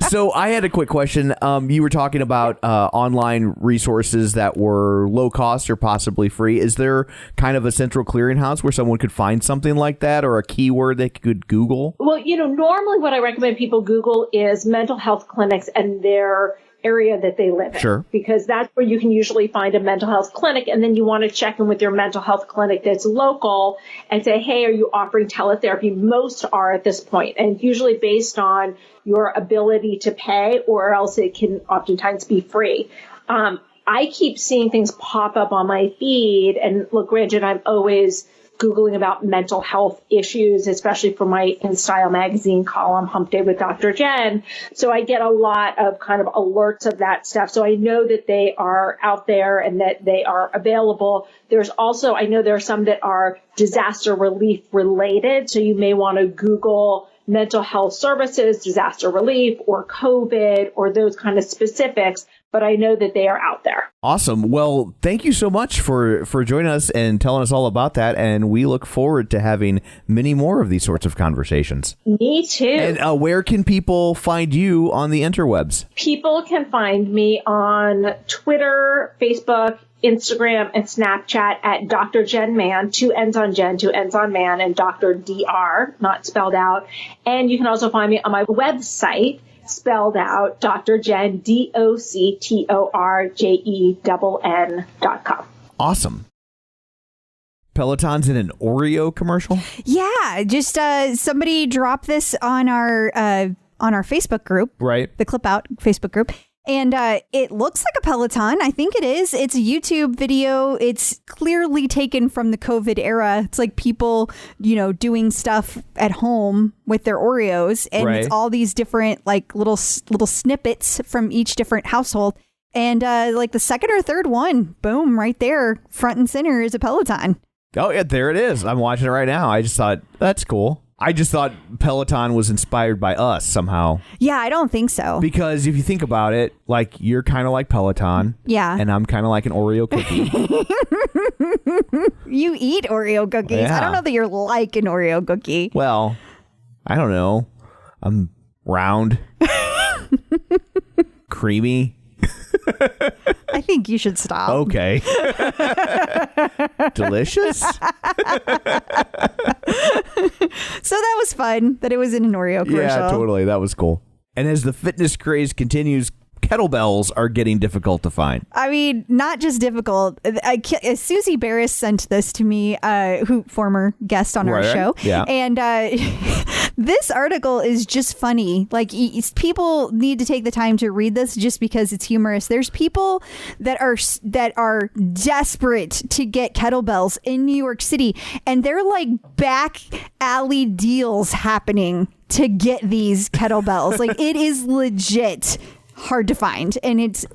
So I had a quick question. You were talking about online resources that were low cost or possibly free. Is there kind of a central clearinghouse where someone could find something like that, or a keyword they could Google? Well, normally what I recommend people Google is mental health clinics and their area that they live in. Sure. Because that's where you can usually find a mental health clinic, and then you want to check in with your mental health clinic that's local and say, hey, are you offering teletherapy? Most are at this point, and usually based on your ability to pay, or else it can oftentimes be free. I keep seeing things pop up on my feed, and look, granted, I'm always Googling about mental health issues, especially for my InStyle magazine column, Hump Day with Dr. Jen. So I get a lot of kind of alerts of that stuff. So I know that they are out there and that they are available. There's also, I know there are some that are disaster relief related. So you may want to Google mental health services, disaster relief, or COVID, or those kind of specifics. But I know that they are out there. Awesome. Well, thank you so much for joining us and telling us all about that. And we look forward to having many more of these sorts of conversations. Me too. And where can people find you on the interwebs? People can find me on Twitter, Facebook, Instagram, and Snapchat at Dr. Jen Man, 2 N's on Jen, 2 N's on Man, and Dr. Dr, not spelled out. And you can also find me on my website, spelled out, Dr. Jen, DoctorJenn.com. Awesome. Peloton's in an Oreo commercial? Yeah, just somebody dropped this on our Facebook group. Right. The Clip Out Facebook group. And it looks like a Peloton. I think it is. It's a YouTube video. It's clearly taken from the COVID era. It's like people, doing stuff at home with their Oreos. And Right. it's all these different like little snippets from each different household. And like the second or third one, boom, right there, front and center is a Peloton. Oh, yeah, there it is. I'm watching it right now. I just thought, that's cool. I just thought Peloton was inspired by us somehow. Yeah, I don't think so. Because if you think about it, like, you're kind of like Peloton. Yeah. And I'm kind of like an Oreo cookie. You eat Oreo cookies. Yeah. I don't know that you're like an Oreo cookie. Well, I don't know. I'm round. Creamy. I think you should stop. Okay. Delicious. So that was fun that it was in an Oreo commercial. Yeah, totally. That was cool. And as the fitness craze continues, kettlebells are getting difficult to find. I mean, not just difficult. Susie Barris sent this to me, who former guest on our Right. show. Yeah. And this article is just funny. Like, people need to take the time to read this just because it's humorous. There's people that are desperate to get kettlebells in New York City, and they're like back alley deals happening to get these kettlebells. Like, it is legit hard to find, and it's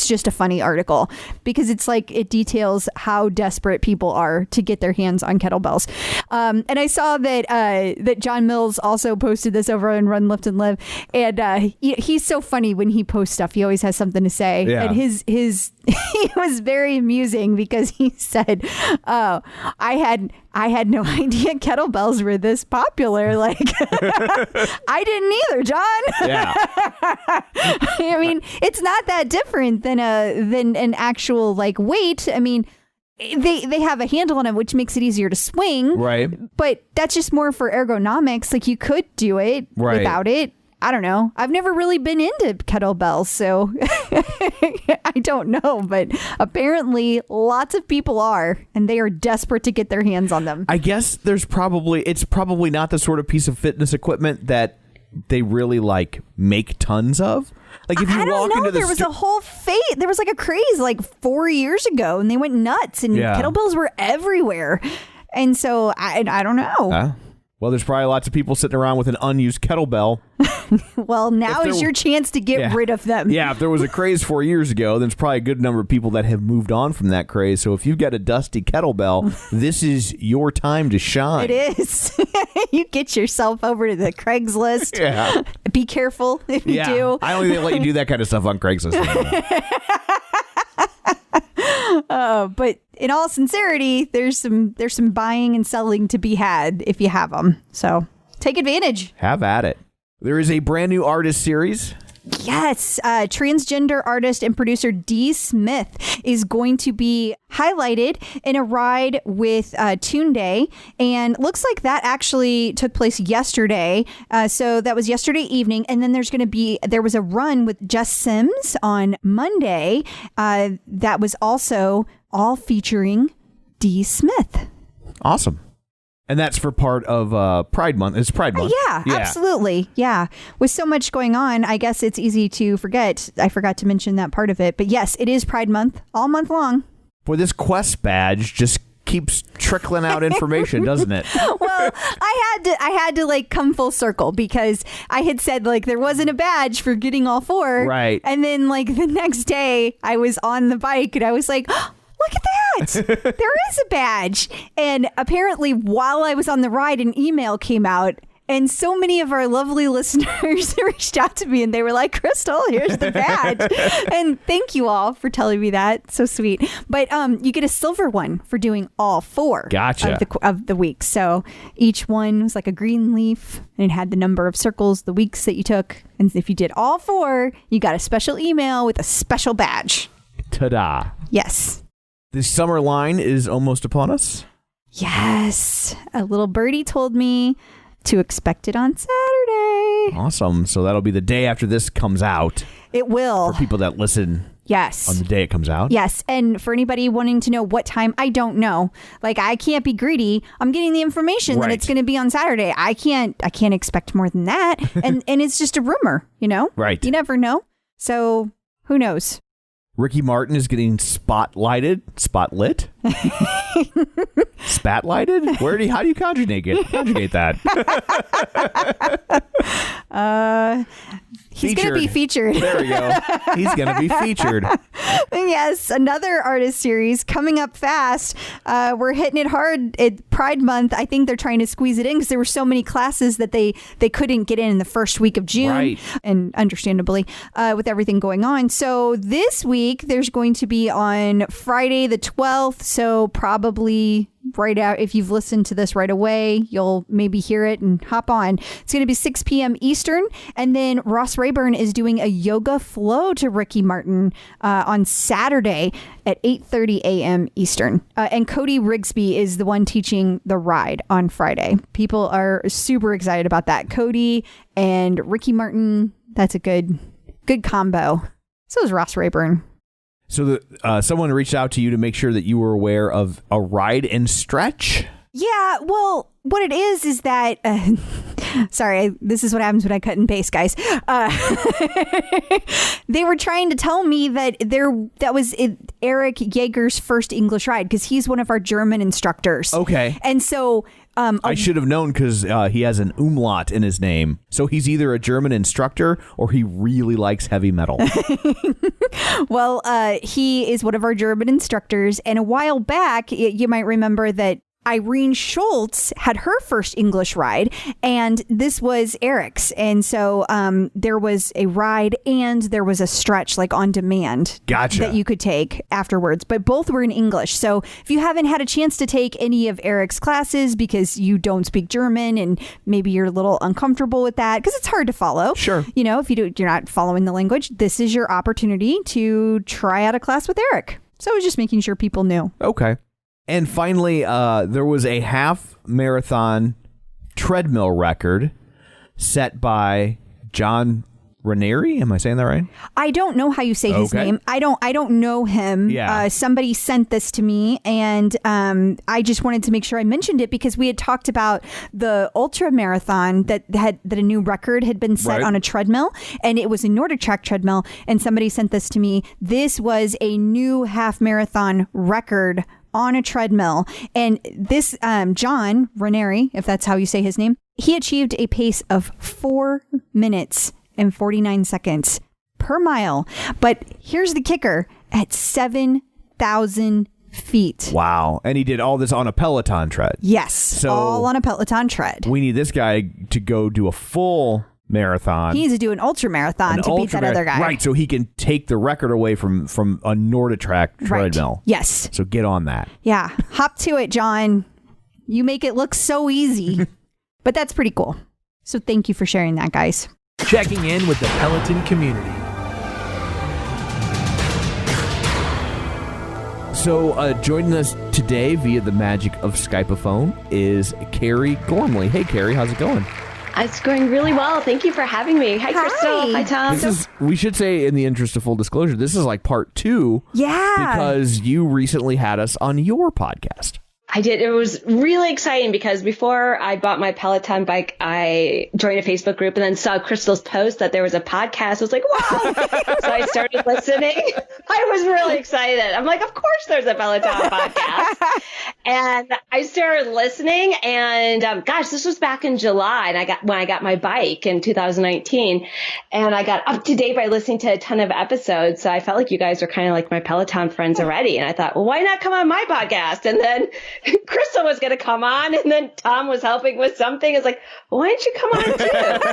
just a funny article because it's like it details how desperate people are to get their hands on kettlebells. And I saw that John Mills also posted this over on Run, Lift, and Live, and he's so funny when he posts stuff. He always has something to say. Yeah. And his he was very amusing because he said, "Oh, I had no idea kettlebells were this popular. Like, I didn't either, John." Yeah. I mean, it's not that different than an actual like weight. I mean, they have a handle on it, which makes it easier to swing. Right. But that's just more for ergonomics. Like, you could do it Right. without it. I don't know. I've never really been into kettlebells, so I don't know. But apparently lots of people are, and they are desperate to get their hands on them. I guess it's probably not the sort of piece of fitness equipment that they really like make tons of. Like, if you I don't walk know. into the There was a whole there was like a craze like 4 years ago, and they went nuts, and Yeah. kettlebells were everywhere. And so I don't know. Well, there's probably lots of people sitting around with an unused kettlebell. Well, now If there is your chance to get Yeah. rid of them. Yeah, if there was a craze 4 years ago, then there's probably a good number of people that have moved on from that craze. So if you've got a dusty kettlebell, this is your time to shine. It is. You get yourself over to the Craigslist. Yeah. Be careful if you do. I don't think they let you do that kind of stuff on Craigslist anymore. But in all sincerity, there's some buying and selling to be had if you have them. So take advantage. Have at it. There is a brand new artist series. Yes, transgender artist and producer Dee Smith is going to be highlighted in a ride with Tunde, and looks like that actually took place yesterday. So that was yesterday evening, and then there was a run with Jess Sims on Monday that was also all featuring Dee Smith. Awesome. And that's for part of Pride Month. It's Pride Month. Yeah, absolutely. Yeah. With so much going on, I guess it's easy to forget. I forgot to mention that part of it. But yes, it is Pride Month all month long. Boy, this Quest badge just keeps trickling out information, doesn't it? Well, I had to like come full circle because I had said like there wasn't a badge for getting all four. Right. And then like the next day I was on the bike and I was like, oh, look at that. There is a badge. And apparently while I was on the ride, an email came out. And so many of our lovely listeners reached out to me and they were like, Crystal, here's the badge. And thank you all for telling me that. So sweet. But you get a silver one for doing all four Gotcha. of the weeks. So each one was like a green leaf and it had the number of circles, the weeks that you took. And if you did all four, you got a special email with a special badge. Ta-da. Yes. The summer line is almost upon us. Yes. A little birdie told me to expect it on Saturday. Yay! Awesome. So that'll be the day after this comes out. It will. For people that listen. Yes. On the day it comes out? Yes. And for anybody wanting to know what time, I don't know. Like, I can't be greedy. I'm getting the information that it's going to be on Saturday. I can't expect more than that. And it's just a rumor, you know? Right. You never know. So who knows? Ricky Martin is getting spotlit? Spatlighted? How do you conjugate that? He's going to be featured. There we go. He's going to be featured. Yes, another artist series coming up fast. We're hitting it hard at Pride Month. I think they're trying to squeeze it in because there were so many classes that they couldn't get in the first week of June. Right. And understandably, with everything going on. So this week, there's going to be on Friday the 12th. So probably right out, if you've listened to this right away, you'll maybe hear it and hop on. It's going to be 6 p.m. Eastern. And then Ross Rayburn is doing a yoga flow to Ricky Martin on Saturday at 8:30 a.m. Eastern. And Cody Rigsby is the one teaching the ride on Friday. People are super excited about that. Cody and Ricky Martin, that's a good combo. So is Ross Rayburn. So someone reached out to you to make sure that you were aware of a ride and stretch? Yeah, well, what it is that... sorry, this is what happens when I cut and paste, guys. They were trying to tell me that that was Eric Jaeger's first English ride because he's one of our German instructors. Okay. And so... I should have known because he has an umlaut in his name. So he's either a German instructor or he really likes heavy metal. Well, he is one of our German instructors. And a while back, you might remember that Irene Schultz had her first English ride, and this was Eric's. And so there was a ride and there was a stretch, like on demand, that you could take afterwards. But both were in English. So if you haven't had a chance to take any of Eric's classes because you don't speak German and maybe you're a little uncomfortable with that because it's hard to follow. Sure. You know, if you're not following the language, this is your opportunity to try out a class with Eric. So I was just making sure people knew. Okay. And finally, there was a half marathon treadmill record set by John Ranieri. Am I saying that right? I don't know how you say his name. I don't know him. Yeah. Somebody sent this to me, and I just wanted to make sure I mentioned it because we had talked about the ultra marathon that a new record had been set on a treadmill, and it was a Nordic track treadmill. And somebody sent this to me. This was a new half marathon record on a treadmill. And this John Ranieri, if that's how you say his name, he achieved a pace of 4 minutes and 49 seconds per mile. But here's the kicker, at 7,000 feet. Wow. And he did all this on a Peloton tread. Yes. So all on a Peloton tread. We need this guy to go do a full marathon. He needs to do an ultra marathon to beat that other guy. Right, so he can take the record away from a Nordic track treadmill. Right. Yes. So get on that. Yeah. Hop to it, John. You make it look so easy. But that's pretty cool. So thank you for sharing that, guys. Checking in with the Peloton community. So joining us today via the magic of Skype-a-phone is Kari Gormley. Hey, Kari, how's it going? It's going really well. Thank you for having me. Hi, Crystal. Hi, Tom. We should say, in the interest of full disclosure, this is like part 2. Yeah. Because you recently had us on your podcast. I did. It was really exciting because before I bought my Peloton bike, I joined a Facebook group and then saw Crystal's post that there was a podcast. I was like, wow. So I started listening. I was really excited. I'm like, of course there's a Peloton podcast. And I started listening and gosh, this was back in July and when I got my bike in 2019 and I got up to date by listening to a ton of episodes. So I felt like you guys were kind of like my Peloton friends already. And I thought, well, why not come on my podcast? And then Crystal was going to come on and then Tom was helping with something. It's like, well, why don't you come on too?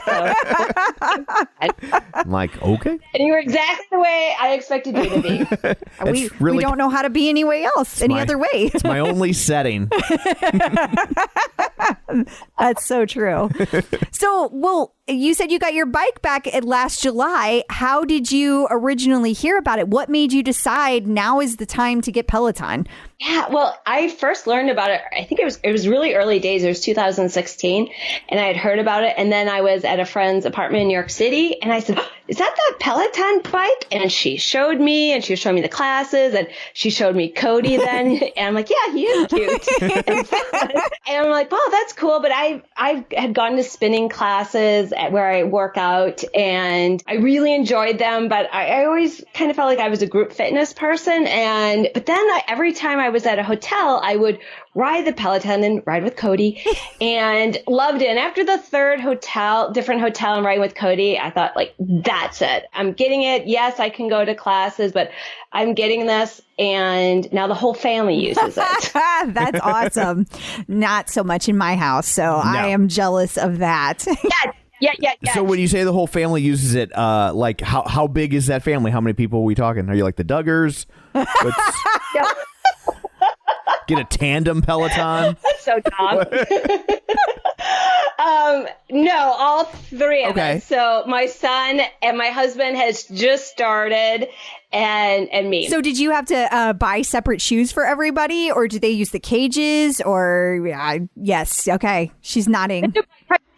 So, I'm like, okay. And you were exactly the way I expected you to be. We don't know how to be any way else, other way. It's my only setting. That's so true. So, well, you said you got your bike back at last July. How did you originally hear about it? What made you decide now is the time to get Peloton? Yeah, well, I first learned about it. I think it was really early days. It was 2016, and I had heard about it. And then I was at a friend's apartment in New York City, and I said, "Is that Peloton bike?" And she showed me, and she was showing me the classes, and she showed me Cody then, and I'm like, "Yeah, he is cute." and I'm like, "Wow, that's cool." But I had gone to spinning classes where I work out, and I really enjoyed them. But I always kind of felt like I was a group fitness person, but then every time I was at a hotel, I would ride the Peloton and ride with Cody and loved it. And after the third different hotel and riding with Cody, I thought, like, that's it. I'm getting it. Yes, I can go to classes, but I'm getting this. And now the whole family uses it. That's awesome. Not so much in my house. So I am jealous of that. Yeah. So when you say the whole family uses it, like how big is that family? How many people are we talking? Are you like the Duggars? Get a tandem Peloton? So dumb. No, all three of us. So my son and my husband has just started, and me. So did you have to buy separate shoes for everybody, or did they use the cages? Or yes, okay, she's nodding.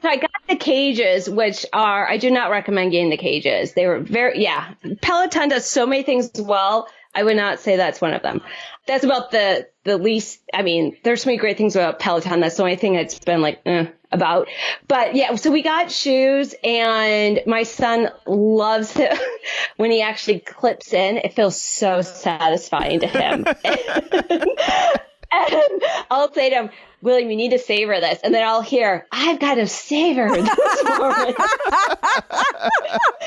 So I got the cages, which I do not recommend getting the cages. They were Peloton does so many things well. I would not say that's one of them. That's about the least. I mean, there's so many great things about Peloton. That's the only thing that's been like about. But yeah, so we got shoes, and my son loves it when he actually clips in. It feels so satisfying to him. And I'll say to him, "William, you need to savor this." And then I'll hear, "I've got to savor this moment."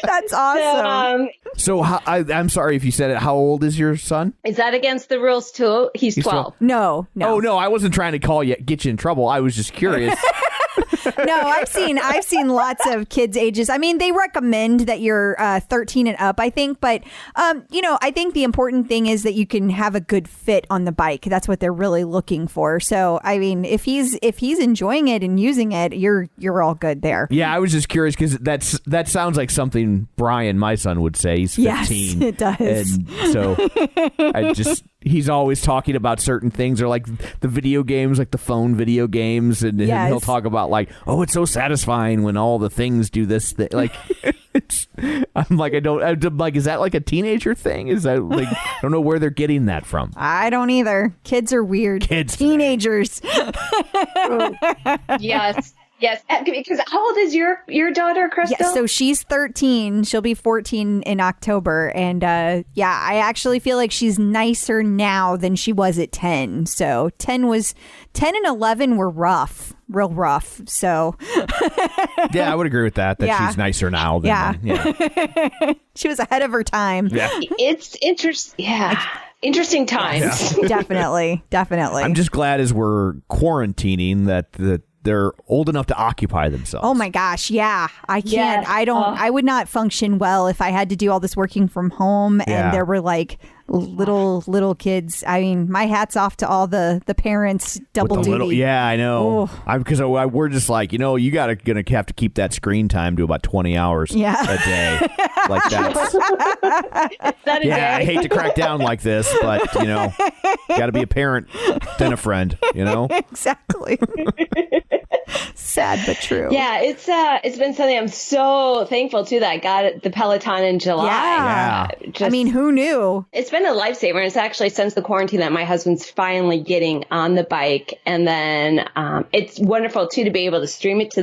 That's awesome. So I'm sorry if you said it. How old is your son? Is that against the rules too? He's 12. No. Oh, no, I wasn't trying to get you in trouble. I was just curious. No, I've seen lots of kids' ages. I mean, they recommend that you're 13 and up, I think. But, I think the important thing is that you can have a good fit on the bike. That's what they're really looking for. So, I mean, if he's enjoying it and using it, you're all good there. Yeah, I was just curious because that sounds like something Brian, my son, would say. He's 15. Yes, it does. And so he's always talking about certain things, or like the video games, like the phone video games, and he'll talk about like, "Oh, it's so satisfying when all the things do this thing." Like, I'm like, I'm like, is that like a teenager thing? Is that like, I don't know where they're getting that from. I don't either. Kids are weird. Teenagers. Yes, because how old is your daughter, Crystal? Yeah, so she's 13. She'll be 14 in October. And I actually feel like she's nicer now than she was at 10. So 10 and 11 were real rough. So yeah, I would agree with that she's nicer now than then. She was ahead of her time. Yeah. It's interesting. Yeah. Interesting times. Yeah. Definitely. I'm just glad as we're quarantining that they're old enough to occupy themselves. Oh my gosh, yeah. I can't. Yes. I would not function well if I had to do all this working from home and there were like little kids. I mean, my hat's off to all the parents double duty. Yeah, I know. Because we're just like, gonna have to keep that screen time to about 20 hours a day. Like that's I hate to crack down like this, but got to be a parent then a friend. Exactly. Sad but true. Yeah, it's been something I'm so thankful to that I got the Peloton in July. Yeah. I mean, who knew? It's been a lifesaver. And it's actually since the quarantine that my husband's finally getting on the bike. And then it's wonderful too to be able to stream it to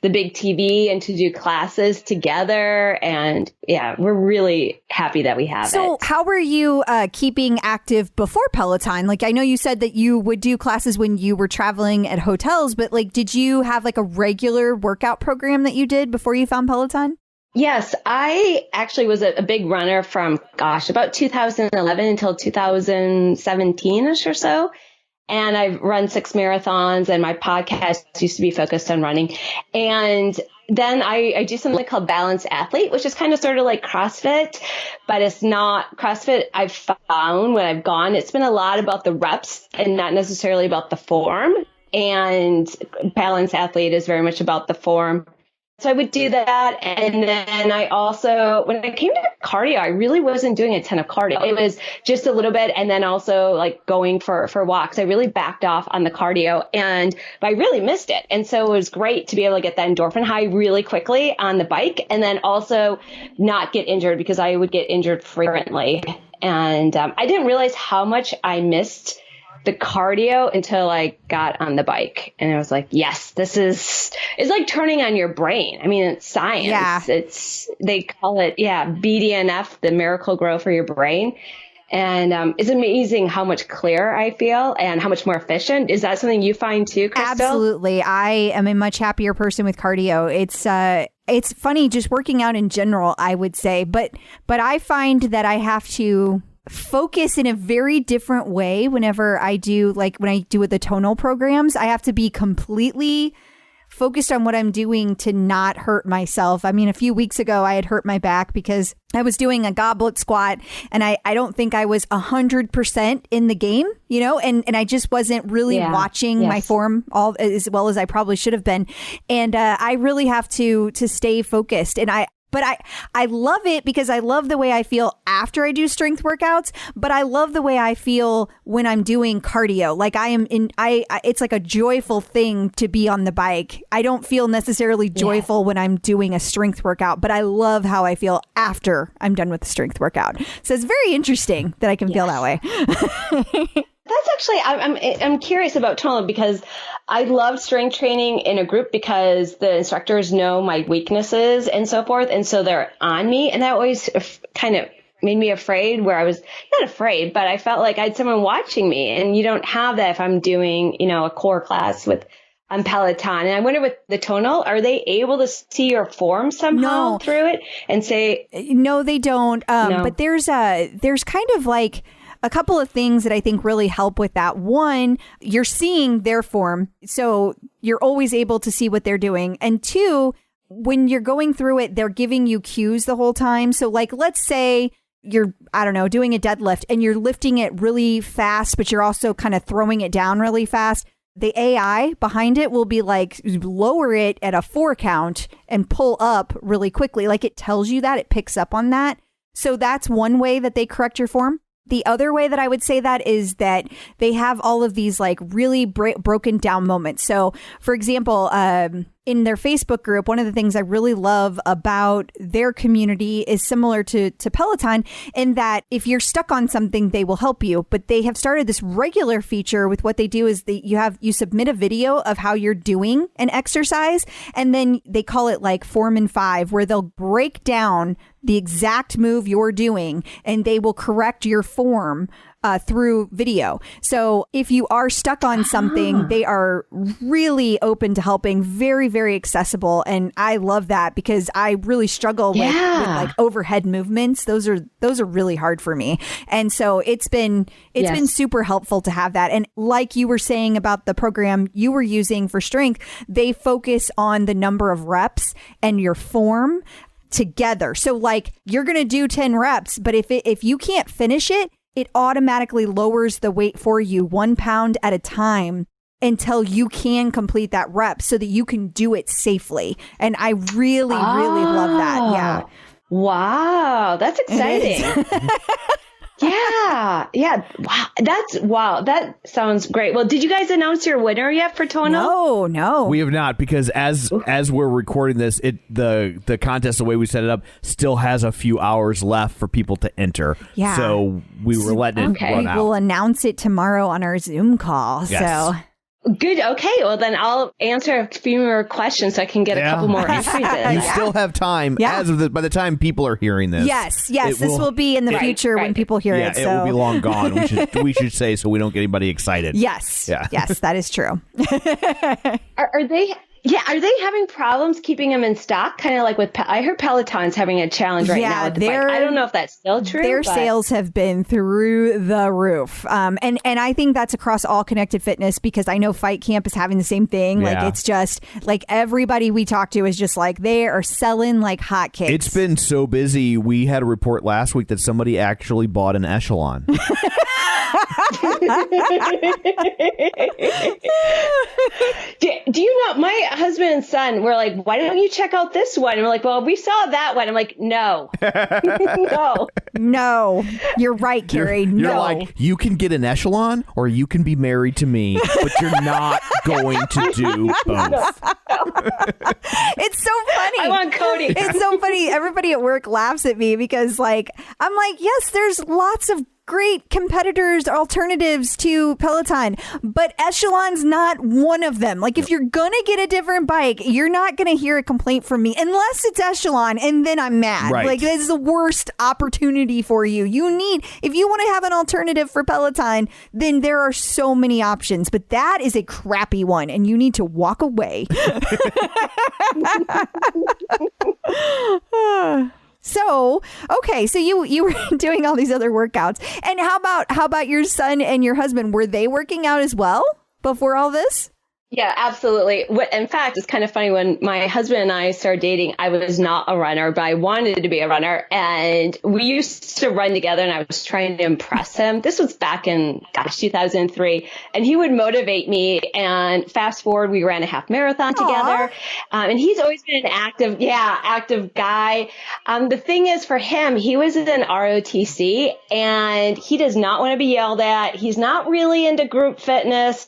the big TV and to do classes together. And yeah, we're really happy that we have it. So how were you keeping active before Peloton? Like, I know you said that you would do classes when you were traveling at hotels, but like, did you have like a regular workout program that you did before you found Peloton? Yes, I actually was a big runner from, about 2011 until 2017-ish or so. And I've run 6 marathons, and my podcast used to be focused on running. And then I do something called Balanced Athlete, which is kind of sort of like CrossFit, but it's not CrossFit. I've found when I've gone, it's been a lot about the reps and not necessarily about the form. And Balanced Athlete is very much about the form. So I would do that. And then I also, when it came to cardio, I really wasn't doing a ton of cardio. It was just a little bit. And then also like going for walks. I really backed off on the cardio but I really missed it. And so it was great to be able to get that endorphin high really quickly on the bike and then also not get injured because I would get injured frequently. And I didn't realize how much I missed the cardio until I got on the bike. And I was like, yes, it's like turning on your brain. I mean, it's science. Yeah. They call it, BDNF, the miracle grow for your brain. And it's amazing how much clearer I feel and how much more efficient. Is that something you find too, Crystal? Absolutely. I am a much happier person with cardio. It's funny just working out in general, I would say, but I find that I have to focus in a very different way whenever I do, like when I do with the tonal programs. I have to be completely focused on what I'm doing to not hurt myself. I mean, a few weeks ago, I had hurt my back because I was doing a goblet squat and I don't think I was 100% in the game, and I just wasn't really watching my form all as well as I probably should have been. And I really have to stay focused. But I love it because I love the way I feel after I do strength workouts, but I love the way I feel when I'm doing cardio. Like it's like a joyful thing to be on the bike. I don't feel necessarily joyful when I'm doing a strength workout, but I love how I feel after I'm done with the strength workout. So it's very interesting that I can feel that way. That's actually, I'm curious about tonal because I love strength training in a group because the instructors know my weaknesses and so forth. And so they're on me. And that always kind of made me afraid where I was not afraid, but I felt like I had someone watching me. And you don't have that if I'm doing, a core class on Peloton. And I wonder with the tonal, are they able to see your form somehow through it and say? No, they don't. No. But there's kind of like a couple of things that I think really help with that. One, you're seeing their form, so you're always able to see what they're doing. And two, when you're going through it, they're giving you cues the whole time. So like, let's say you're, doing a deadlift and you're lifting it really fast, but you're also kind of throwing it down really fast. The AI behind it will be like, lower it at a 4 count and pull up really quickly. Like it tells you that, it picks up on that. So that's one way that they correct your form. The other way that I would say that is that they have all of these like really broken down moments. So for example, in their Facebook group, one of the things I really love about their community is similar to Peloton in that if you're stuck on something, they will help you. But they have started this regular feature with what they do is you submit a video of how you're doing an exercise. And then they call it like Form in 5, where they'll break down the exact move you're doing and they will correct your form through video. So if you are stuck on something, they are really open to helping, very, very accessible. And I love that because I really struggle with like overhead movements. Those are really hard for me. And so it's been super helpful to have that. And like you were saying about the program you were using for strength, they focus on the number of reps and your form together. So like you're going to do 10 reps, but if you can't finish it, it automatically lowers the weight for you 1 pound at a time until you can complete that rep so that you can do it safely. And I really, really love that. Yeah. Wow. That's exciting. Yeah. Wow. That sounds great. Well, did you guys announce your winner yet for tonal? No. We have not, because as we're recording this, the contest, the way we set it up, still has a few hours left for people to enter. Yeah. So we were letting it run out. We'll announce it tomorrow on our Zoom call. Yes. So. Good. Okay. Well, then I'll answer a few more questions so I can get a couple more entries in. You still have time by the time people are hearing this. Yes. This will be in the future when people hear it. It will be long gone. We should say so we don't get anybody excited. Yes. Yeah. Yes, that is true. Are they? Yeah, are they having problems keeping them in stock? Kind of like with, I heard Peloton's having a challenge right now with the bike. I don't know if that's still true. Their sales have been through the roof. And I think that's across all connected fitness because I know Fight Camp is having the same thing. Yeah. Like it's just like everybody we talk to is just like they are selling like hotcakes. It's been so busy. We had a report last week that somebody actually bought an Echelon. Do you know, my husband and son were like, why don't you check out this one? And we're like, well, we saw that one. I'm like, no. No. No. You're right, Kari. You're No. like, you can get an echelon or you can be married to me, but you're not going to do both. It's so funny. I want Cody. It's so funny. Everybody at work laughs at me because, like, I'm like, yes, there's lots of great competitors, alternatives to Peloton, but Echelon's not one of them. Like, if you're gonna get a different bike, you're not gonna hear a complaint from me unless it's Echelon, and then I'm mad. Right. Like, this is the worst opportunity for you. If you want to have an alternative for Peloton, then there are so many options, but that is a crappy one, and you need to walk away. So, okay, so you were doing all these other workouts. And how about your son and your husband? Were they working out as well before all this? Yeah, absolutely. In fact, it's kind of funny. When my husband and I started dating, I was not a runner, but I wanted to be a runner. And we used to run together, and I was trying to impress him. This was back in, 2003. And he would motivate me. And fast forward, we ran a half marathon together. And he's always been an active guy. The thing is, for him, he was in ROTC, and he does not want to be yelled at. He's not really into group fitness.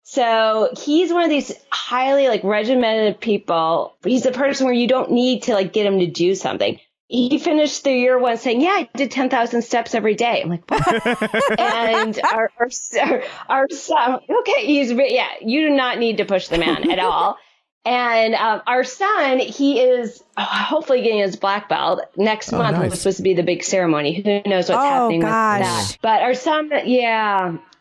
So he's one of these highly regimented people. He's a person where you don't need to get him to do something. He finished the year one saying, yeah, I did 10,000 steps every day. I'm like, what? And our son, okay, you do not need to push the man at all. And our son, he is hopefully getting his black belt. Next month was supposed to be the big ceremony. Who knows what's happening with that. But our son,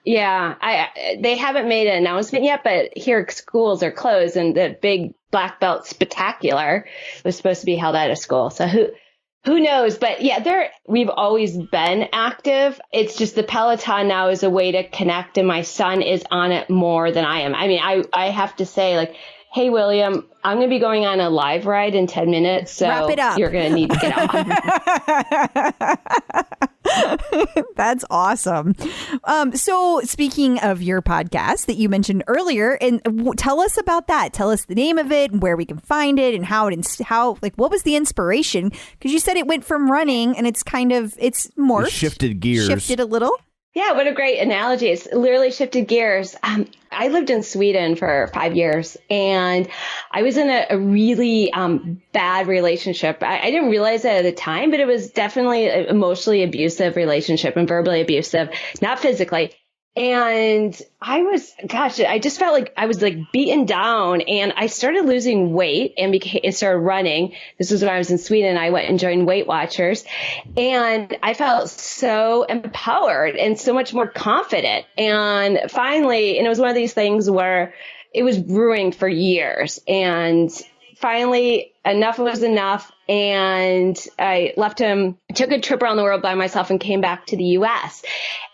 they haven't made an announcement yet, but here schools are closed, and the big black belt spectacular was supposed to be held at a school. So who knows? But yeah, we've always been active. It's just the Peloton now is a way to connect, and my son is on it more than I am. I mean, I have to say, hey, William, I'm going to be going on a live ride in 10 minutes, so wrap it up. You're going to need to get on. That's awesome. So speaking of your podcast that you mentioned earlier, and tell us about that. Tell us the name of it and where we can find it and how what was the inspiration? Because you said it went from running and it's morphed. Shifted gears. Shifted a little. Yeah, what a great analogy. It's literally shifted gears. I lived in Sweden for 5 years, and I was in a really bad relationship. I didn't realize it at the time, but it was definitely an emotionally abusive relationship and verbally abusive, not physically. And I just felt like I was beaten down, and I started losing weight and started running. This was when I was in Sweden. I went and joined Weight Watchers, and I felt so empowered and so much more confident. And finally, and it was one of these things where it was brewing for years, and finally enough was enough. And I left him, took a trip around the world by myself, and came back to the US.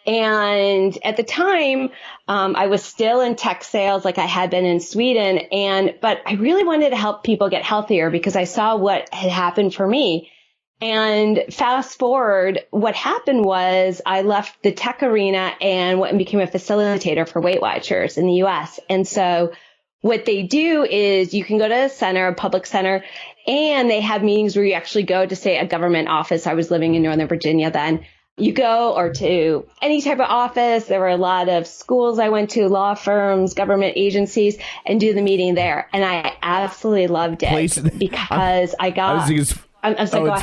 And at the time, I was still in tech sales like I had been in Sweden. But I really wanted to help people get healthier because I saw what had happened for me. And fast forward, what happened was I left the tech arena and went and became a facilitator for Weight Watchers in the US. And so what they do is you can go to a public center, and they have meetings where you actually go to, say, a government office. I was living in Northern Virginia then. You go or to any type of office. There were a lot of schools I went to, law firms, government agencies, and do the meeting there. And I absolutely loved it because it's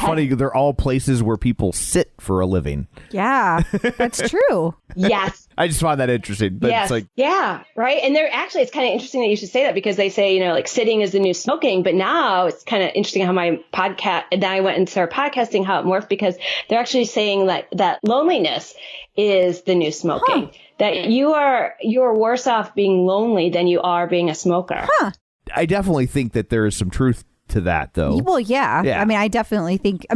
funny. They're all places where people sit for a living. Yeah, that's true. Yes. I just find that interesting. But yes. Yeah. Right. And it's kind of interesting that you should say that, because they say, sitting is the new smoking. But now it's kind of interesting how my podcast, and then I went and started podcasting, how it morphed, because they're actually saying that loneliness is the new smoking, that you are worse off being lonely than you are being a smoker. Huh. I definitely think that there is some truth to that, though. Well, yeah. I mean, I definitely think,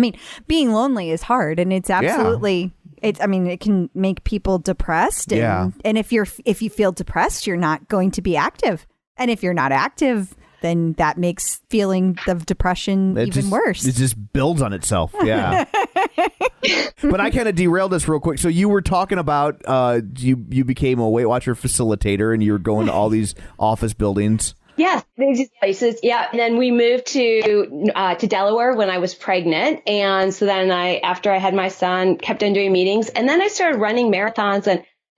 being lonely is hard, and it's absolutely, it can make people depressed. And if you feel depressed, you're not going to be active. And if you're not active, then that makes feeling of depression even worse. It just builds on itself. Yeah. But I kind of derailed this real quick. So you were talking about you became a Weight Watcher facilitator and you were going to all these office buildings. Yes, these places. Yeah. And then we moved to Delaware when I was pregnant. And so then after I had my son, kept on doing meetings. And then I started running marathons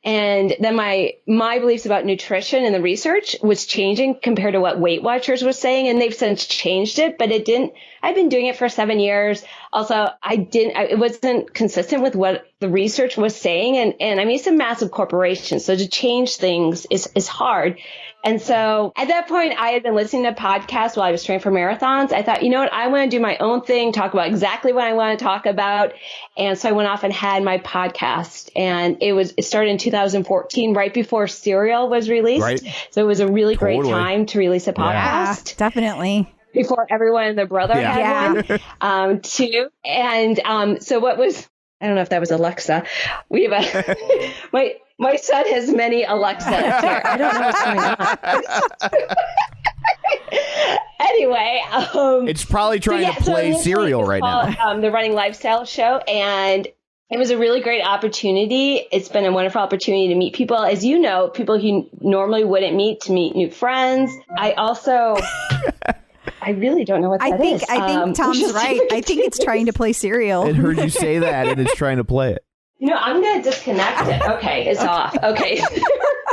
and then my beliefs about nutrition and the research was changing compared to what Weight Watchers was saying. And they've since changed it, but it didn't. I've been doing it for 7 years. Also, it wasn't consistent with what the research was saying. And I mean, it's a massive corporation. So to change things is hard. And so at that point, I had been listening to podcasts while I was training for marathons. I thought, you know what? I want to do my own thing, talk about exactly what I want to talk about. And so I went off and had my podcast, and it started in 2014, right before Serial was released. Right. So it was a really great time to release a podcast. Yeah, definitely. Before everyone and their brother had one, too. And so what was, I don't know if that was Alexa. We have my son has many Alexas here. I don't know what's going on. Anyway. It's probably trying to play Serial right now. The Running Lifestyle Show. And it was a really great opportunity. It's been a wonderful opportunity to meet people, as you know, people you normally wouldn't meet, to meet new friends. I also... I really don't know what that is. I think Tom's right. I think it's trying to play Serial. I heard you say that, and it's trying to play it. I'm going to disconnect it. Okay, it's off. Okay, here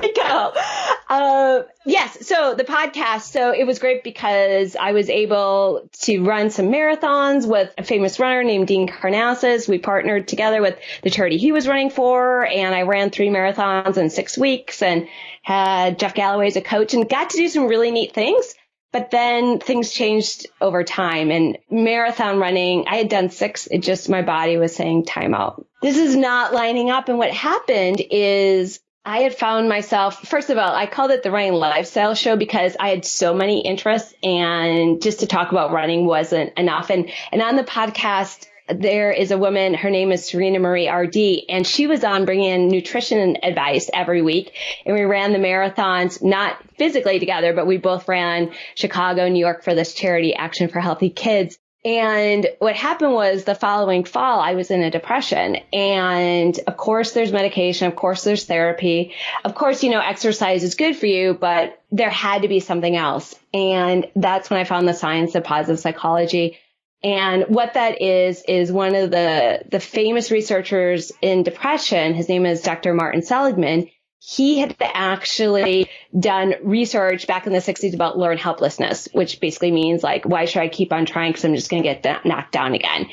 we go. Yes, so the podcast, so it was great because I was able to run some marathons with a famous runner named Dean Karnazes. We partnered together with the charity he was running for, and I ran 3 marathons in 6 weeks and had Jeff Galloway as a coach and got to do some really neat things. But then things changed over time, and marathon running, I had done 6. It just, my body was saying time out. This is not lining up. And what happened is I had found myself, first of all, I called it the Running Lifestyle Show because I had so many interests, and just to talk about running wasn't enough. And on the podcast, there is a woman, her name is Serena Marie RD, and she was on bringing in nutrition advice every week. And we ran the marathons, not physically together, but we both ran Chicago, New York for this charity, Action for Healthy Kids. And what happened was the following fall, I was in a depression. And of course, there's medication. Of course, there's therapy. Of course, exercise is good for you, but there had to be something else. And that's when I found the science of positive psychology. And what that is one of the famous researchers in depression. His name is Dr. Martin Seligman. He had actually done research back in the 60s about learned helplessness, which basically means like, why should I keep on trying? Because I'm just going to get knocked down again.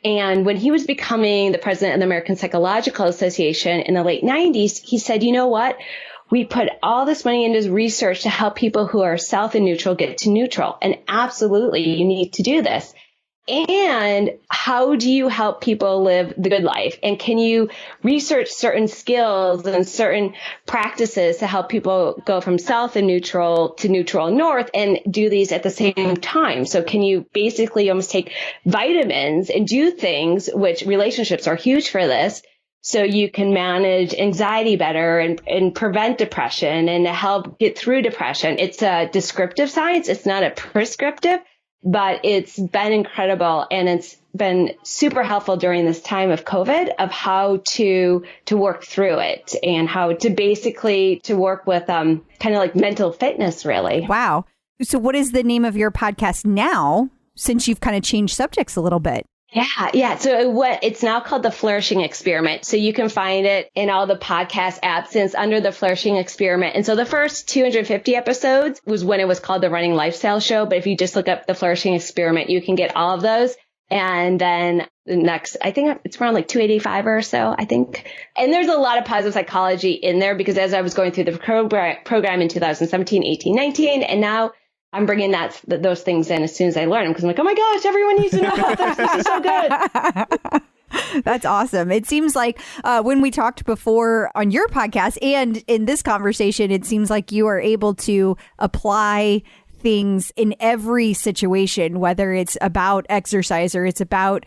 And when he was becoming the president of the American Psychological Association in the late 90s, he said, you know what? We put all this money into research to help people who are south and neutral get to neutral. And absolutely, you need to do this. And how do you help people live the good life? And can you research certain skills and certain practices to help people go from south and neutral to neutral and north and do these at the same time? So can you basically almost take vitamins and do things, which relationships are huge for this, so you can manage anxiety better and prevent depression and help get through depression? It's a descriptive science. It's not a prescriptive. But it's been incredible, and it's been super helpful during this time of COVID of how to work through it and how to basically to work with kind of like mental fitness, really. Wow. So what is the name of your podcast now, since you've kind of changed subjects a little bit? Yeah. So it's now called the Flourishing Experiment. So you can find it in all the podcast apps, and it's under the Flourishing Experiment. And so the first 250 episodes was when it was called the Running Lifestyle Show. But if you just look up the Flourishing Experiment, you can get all of those. And then the next, I think it's around like 285 or so, I think. And there's a lot of positive psychology in there because as I was going through the program in 2017, 18, 19, and now I'm bringing those things in as soon as I learn them because I'm like, oh my gosh, everyone needs to know about this. This is so good. That's awesome. It seems like when we talked before on your podcast and in this conversation, it seems like you are able to apply things in every situation, whether it's about exercise or it's about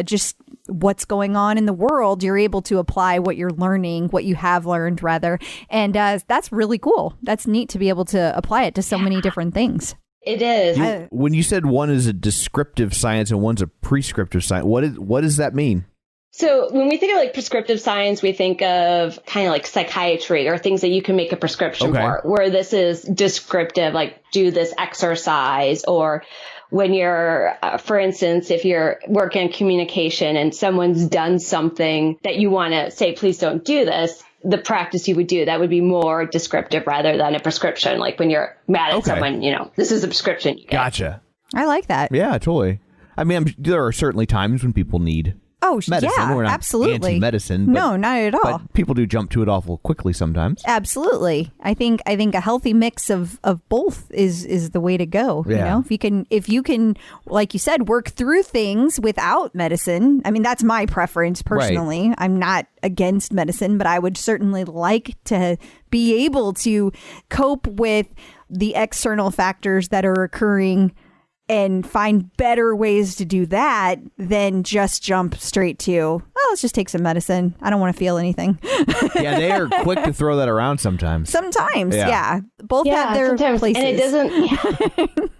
just what's going on in the world. You're able to apply what you're learning, what you have learned rather. And that's really cool. That's neat to be able to apply it to so many different things. It is. When you said one is a descriptive science and one's a prescriptive science, what does that mean? So when we think of like prescriptive science, we think of kind of like psychiatry or things that you can make a prescription for, where this is descriptive, like do this exercise, or when you're, for instance, if you're working on communication and someone's done something that you want to say, please don't do this, the practice you would do, that would be more descriptive rather than a prescription. Like when you're mad at someone, this is a prescription you get. Gotcha. I like that. Yeah, totally. I mean, there are certainly times when people need medicine. Yeah, We're not absolutely. anti-medicine. No, not at all. But people do jump to it awful quickly sometimes. Absolutely. I think a healthy mix of both is the way to go. Yeah. If you can, like you said, work through things without medicine. I mean, that's my preference personally. Right. I'm not against medicine, but I would certainly like to be able to cope with the external factors that are occurring and find better ways to do that than just jump straight to, let's just take some medicine. I don't want to feel anything. Yeah, they are quick to throw that around sometimes. Sometimes, yeah. Both have their places. And it doesn't...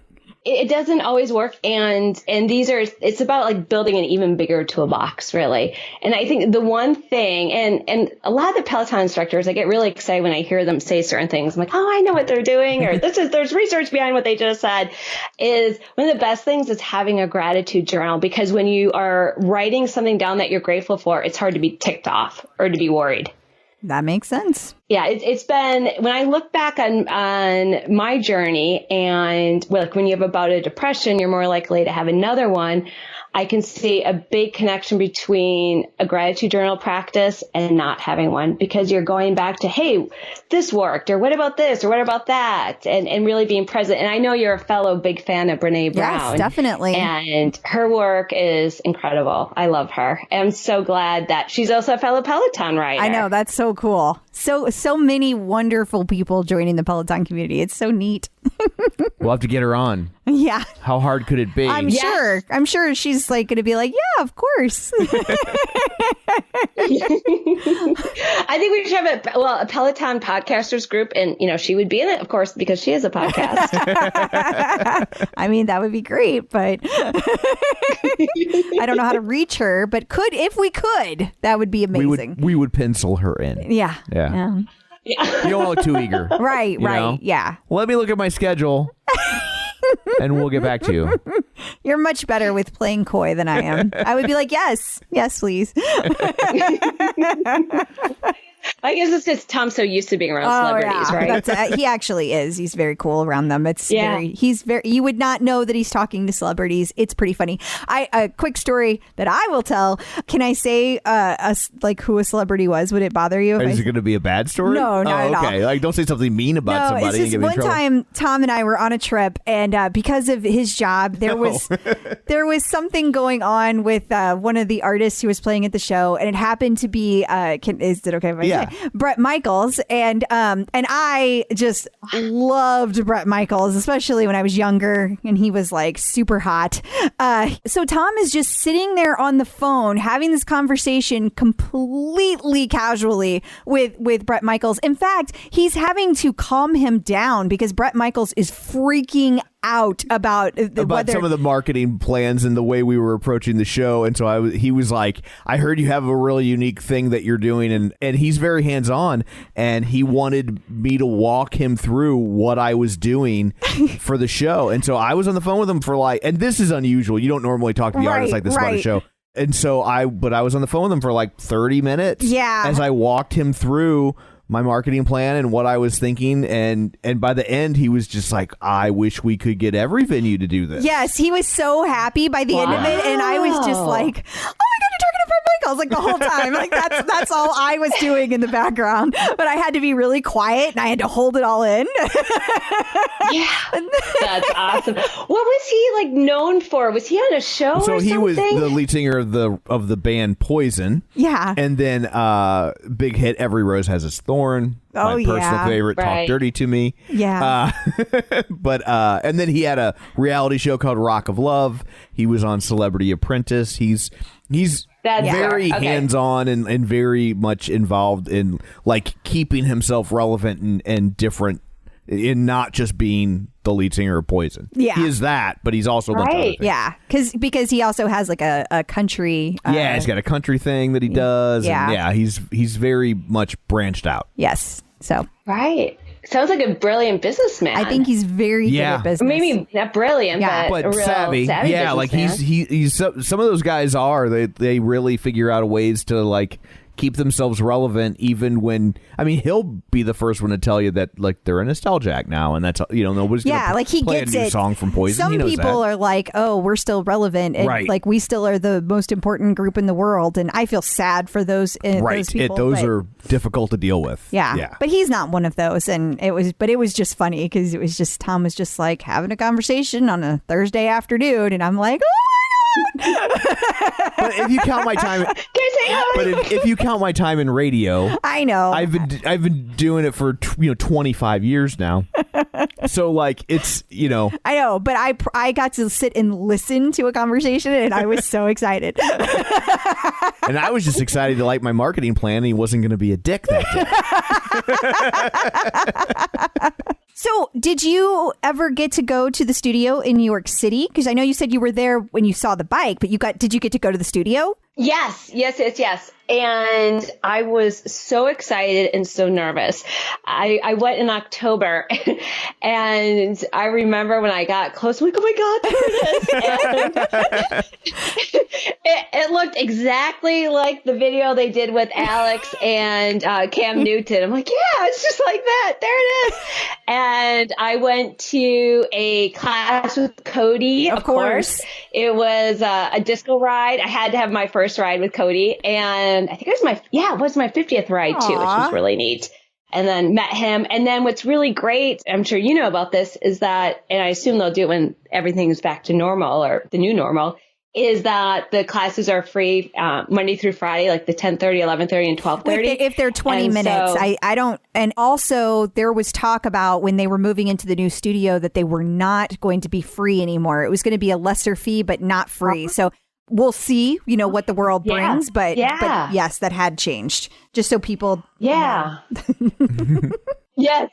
It doesn't always work. And it's about like building an even bigger toolbox, really. And I think the one thing, and a lot of the Peloton instructors, I get really excited when I hear them say certain things. I'm like, oh, I know what they're doing. Or there's research behind what they just said. Is one of the best things is having a gratitude journal, because when you are writing something down that you're grateful for, it's hard to be ticked off or to be worried. That makes sense. Yeah, it's been, when I look back on my journey, and like when you have a bout of depression, you're more likely to have another one. I can see a big connection between a gratitude journal practice and not having one, because you're going back to, hey, this worked, or what about this, or what about that, and really being present. And I know you're a fellow big fan of Brene Brown. Yes, definitely. And her work is incredible. I love her. I'm so glad that she's also a fellow Peloton rider. I know, that's so cool. So many wonderful people joining the Peloton community. It's so neat. We'll have to get her on. Yeah. How hard could it be? I'm sure she's like going to be like, yeah, of course. I think we should have a Peloton podcasters group, and she would be in it, of course, because she is a podcast. I mean, that would be great, but I don't know how to reach her. But if we could, that would be amazing. We would pencil her in. Yeah. You don't want to look too eager. Right. Yeah. Let me look at my schedule. And we'll get back to you. You're much better with playing coy than I am. I would be like, yes, please. I guess it's because Tom's so used to being around celebrities, right? He actually is. He's very cool around them. You would not know that he's talking to celebrities. It's pretty funny. A quick story that I will tell. Can I say who a celebrity was? Would it bother you? Is it going to be a bad story? No, not at all. Okay. Like, don't say something mean about somebody. It's just and get me in one trouble. time Tom and I were on a trip, and because of his job, there was something going on with one of the artists who was playing at the show, and it happened to be is it okay if I say Bret Michaels, and I just loved Bret Michaels, especially when I was younger, and he was like super hot. So Tom is just sitting there on the phone having this conversation completely casually with Bret Michaels. In fact, he's having to calm him down because Bret Michaels is freaking out about some of the marketing plans and the way we were approaching the show. And so he was like, I heard you have a really unique thing that you're doing. And he's very hands-on, and he wanted me to walk him through what I was doing for the show. And so I was on the phone with him for and this is unusual. You don't normally talk to the artist like this about a show. And so I was on the phone with him for 30 minutes. Yeah. As I walked him through my marketing plan and what I was thinking, and by the end he was just like, I wish we could get every venue to do this. Yes, he was so happy by the end of it, and I was just like, oh my God, you're talking to Bret Michaels the whole time. That's all I was doing in the background, but I had to be really quiet and I had to hold it all in. Yeah, that's awesome. What was he known for? Was he on a show or something? So he was the lead singer of the band Poison. Yeah. And then big hit Every Rose Has Its Thorn. My personal favorite, Talk Dirty to Me. Yeah. And then he had a reality show called Rock of Love. He was on Celebrity Apprentice. He's very hands-on and very much involved in keeping himself relevant and different in not just being the lead singer of Poison. Yeah. He is that, but he's also a bunch of other things. Yeah, because he also has like a country. Yeah, he's got a country thing that he does. Yeah. And yeah, he's very much branched out. Yes. So Right. Sounds like a brilliant businessman. I think he's very good at business. Maybe not brilliant, but a real savvy. Yeah, like he's some of those guys are. They really figure out ways to like keep themselves relevant, even when, I mean, he'll be the first one to tell you that like they're a nostalgia act now, and that's, nobody's gonna like he play gets a new it. song from Poison. Some He knows people that. are like, oh, we're still relevant, and Right. like we still are the most important group in the world, and I feel sad for those those people. Those but- are difficult to deal with. Yeah. But he's not one of those. And it was just funny because it was just, Tom was just like having a conversation on a Thursday afternoon. And I'm like, oh my God. But if you count my time, if you count my time in radio, I know I've been doing it for 25 years now. So like it's I know, but I got to sit and listen to a conversation and I was so excited. And I was just excited to like my marketing plan, and he wasn't going to be a dick that day. So did you ever get to go to the studio in New York City? Because I know you said you were there when you saw the bike, but did you get to go to the studio? Yes. And I was so excited and so nervous. I went in October and I remember when I got close, I'm like, oh my God, there it is. And it looked exactly like the video they did with Alex and Cam Newton. I'm like, yeah, it's just like that. There it is. And I went to a class with Cody. Of course. It was a disco ride. I had to have my first ride with Cody, and I think it was my 50th ride too, which was really neat. And then met him. And then what's really great, I'm sure you know about this, is that, and I assume they'll do it when everything's back to normal or the new normal, is that the classes are free Monday through Friday, like the 10:30, 11:30, and 12:30. If they're 20 minutes, I don't. And also there was talk about when they were moving into the new studio that they were not going to be free anymore. It was going to be a lesser fee, but not free. So we'll see, what the world brings. But yes, that had changed. Just so people. Yeah. Yes.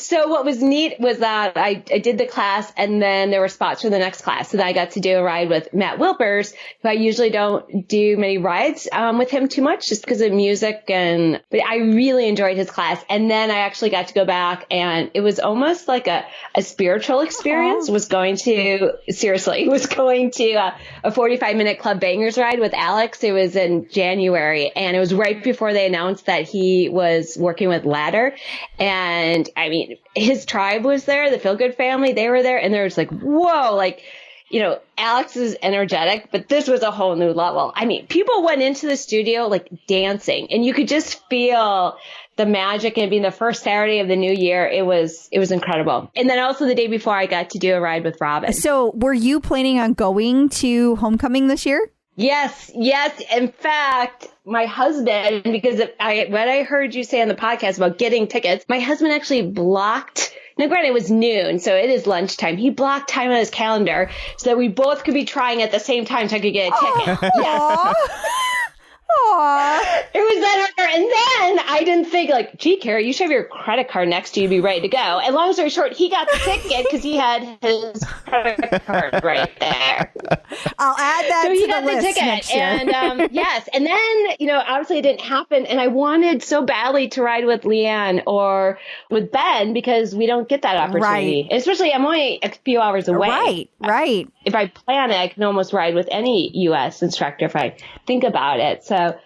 So what was neat was that I did the class, and then there were spots for the next class. So then I got to do a ride with Matt Wilpers, who I usually don't do many rides with him too much just because of music. But I really enjoyed his class. And then I actually got to go back, and it was almost like a spiritual experience. Was going to a 45-minute Club Bangers ride with Alex. It was in January, and it was right before they announced that he was working with Ladder. And I mean, his tribe was there, the Feel Good family, they were there, and there was like, whoa, like, Alex is energetic, but this was a whole new level. I mean, people went into the studio like dancing, and you could just feel the magic, and being the first Saturday of the new year. It was incredible. And then also the day before, I got to do a ride with Robin. So were you planning on going to Homecoming this year? Yes. In fact, my husband, because when I heard you say on the podcast about getting tickets, my husband actually blocked. Now, granted, it was noon, so it is lunchtime. He blocked time on his calendar so that we both could be trying at the same time so I could get a ticket. Yes. Aww. It was that hard. And then I didn't think like, gee, Kari, you should have your credit card next to you to be ready to go. And long story short, he got the ticket because he had his credit card right there. I'll add that to the list next year. And yes. And then, obviously it didn't happen. And I wanted so badly to ride with Leanne or with Ben because we don't get that opportunity. Right. Especially I'm only a few hours away. Right. If I plan it, I can almost ride with any U.S. instructor if I think about it. So,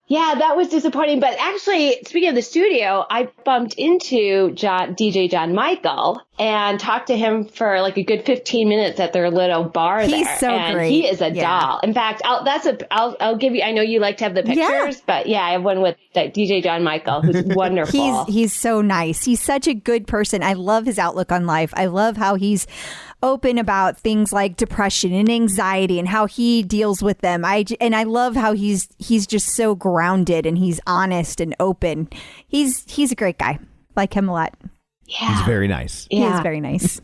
yeah, that was disappointing. But actually, speaking of the studio, I bumped into DJ John Michael and talked to him for like a good 15 minutes at their little bar there. He's so great. He is a doll. In fact, I'll give you, I know you like to have the pictures, but yeah, I have one with DJ John Michael, who's wonderful. He's so nice. He's such a good person. I love his outlook on life. I love how he's open about things like depression and anxiety and how he deals with them. I love how he's just so grounded and he's honest and open. He's a great guy. Like him a lot. Yeah. He's very nice. He is very nice.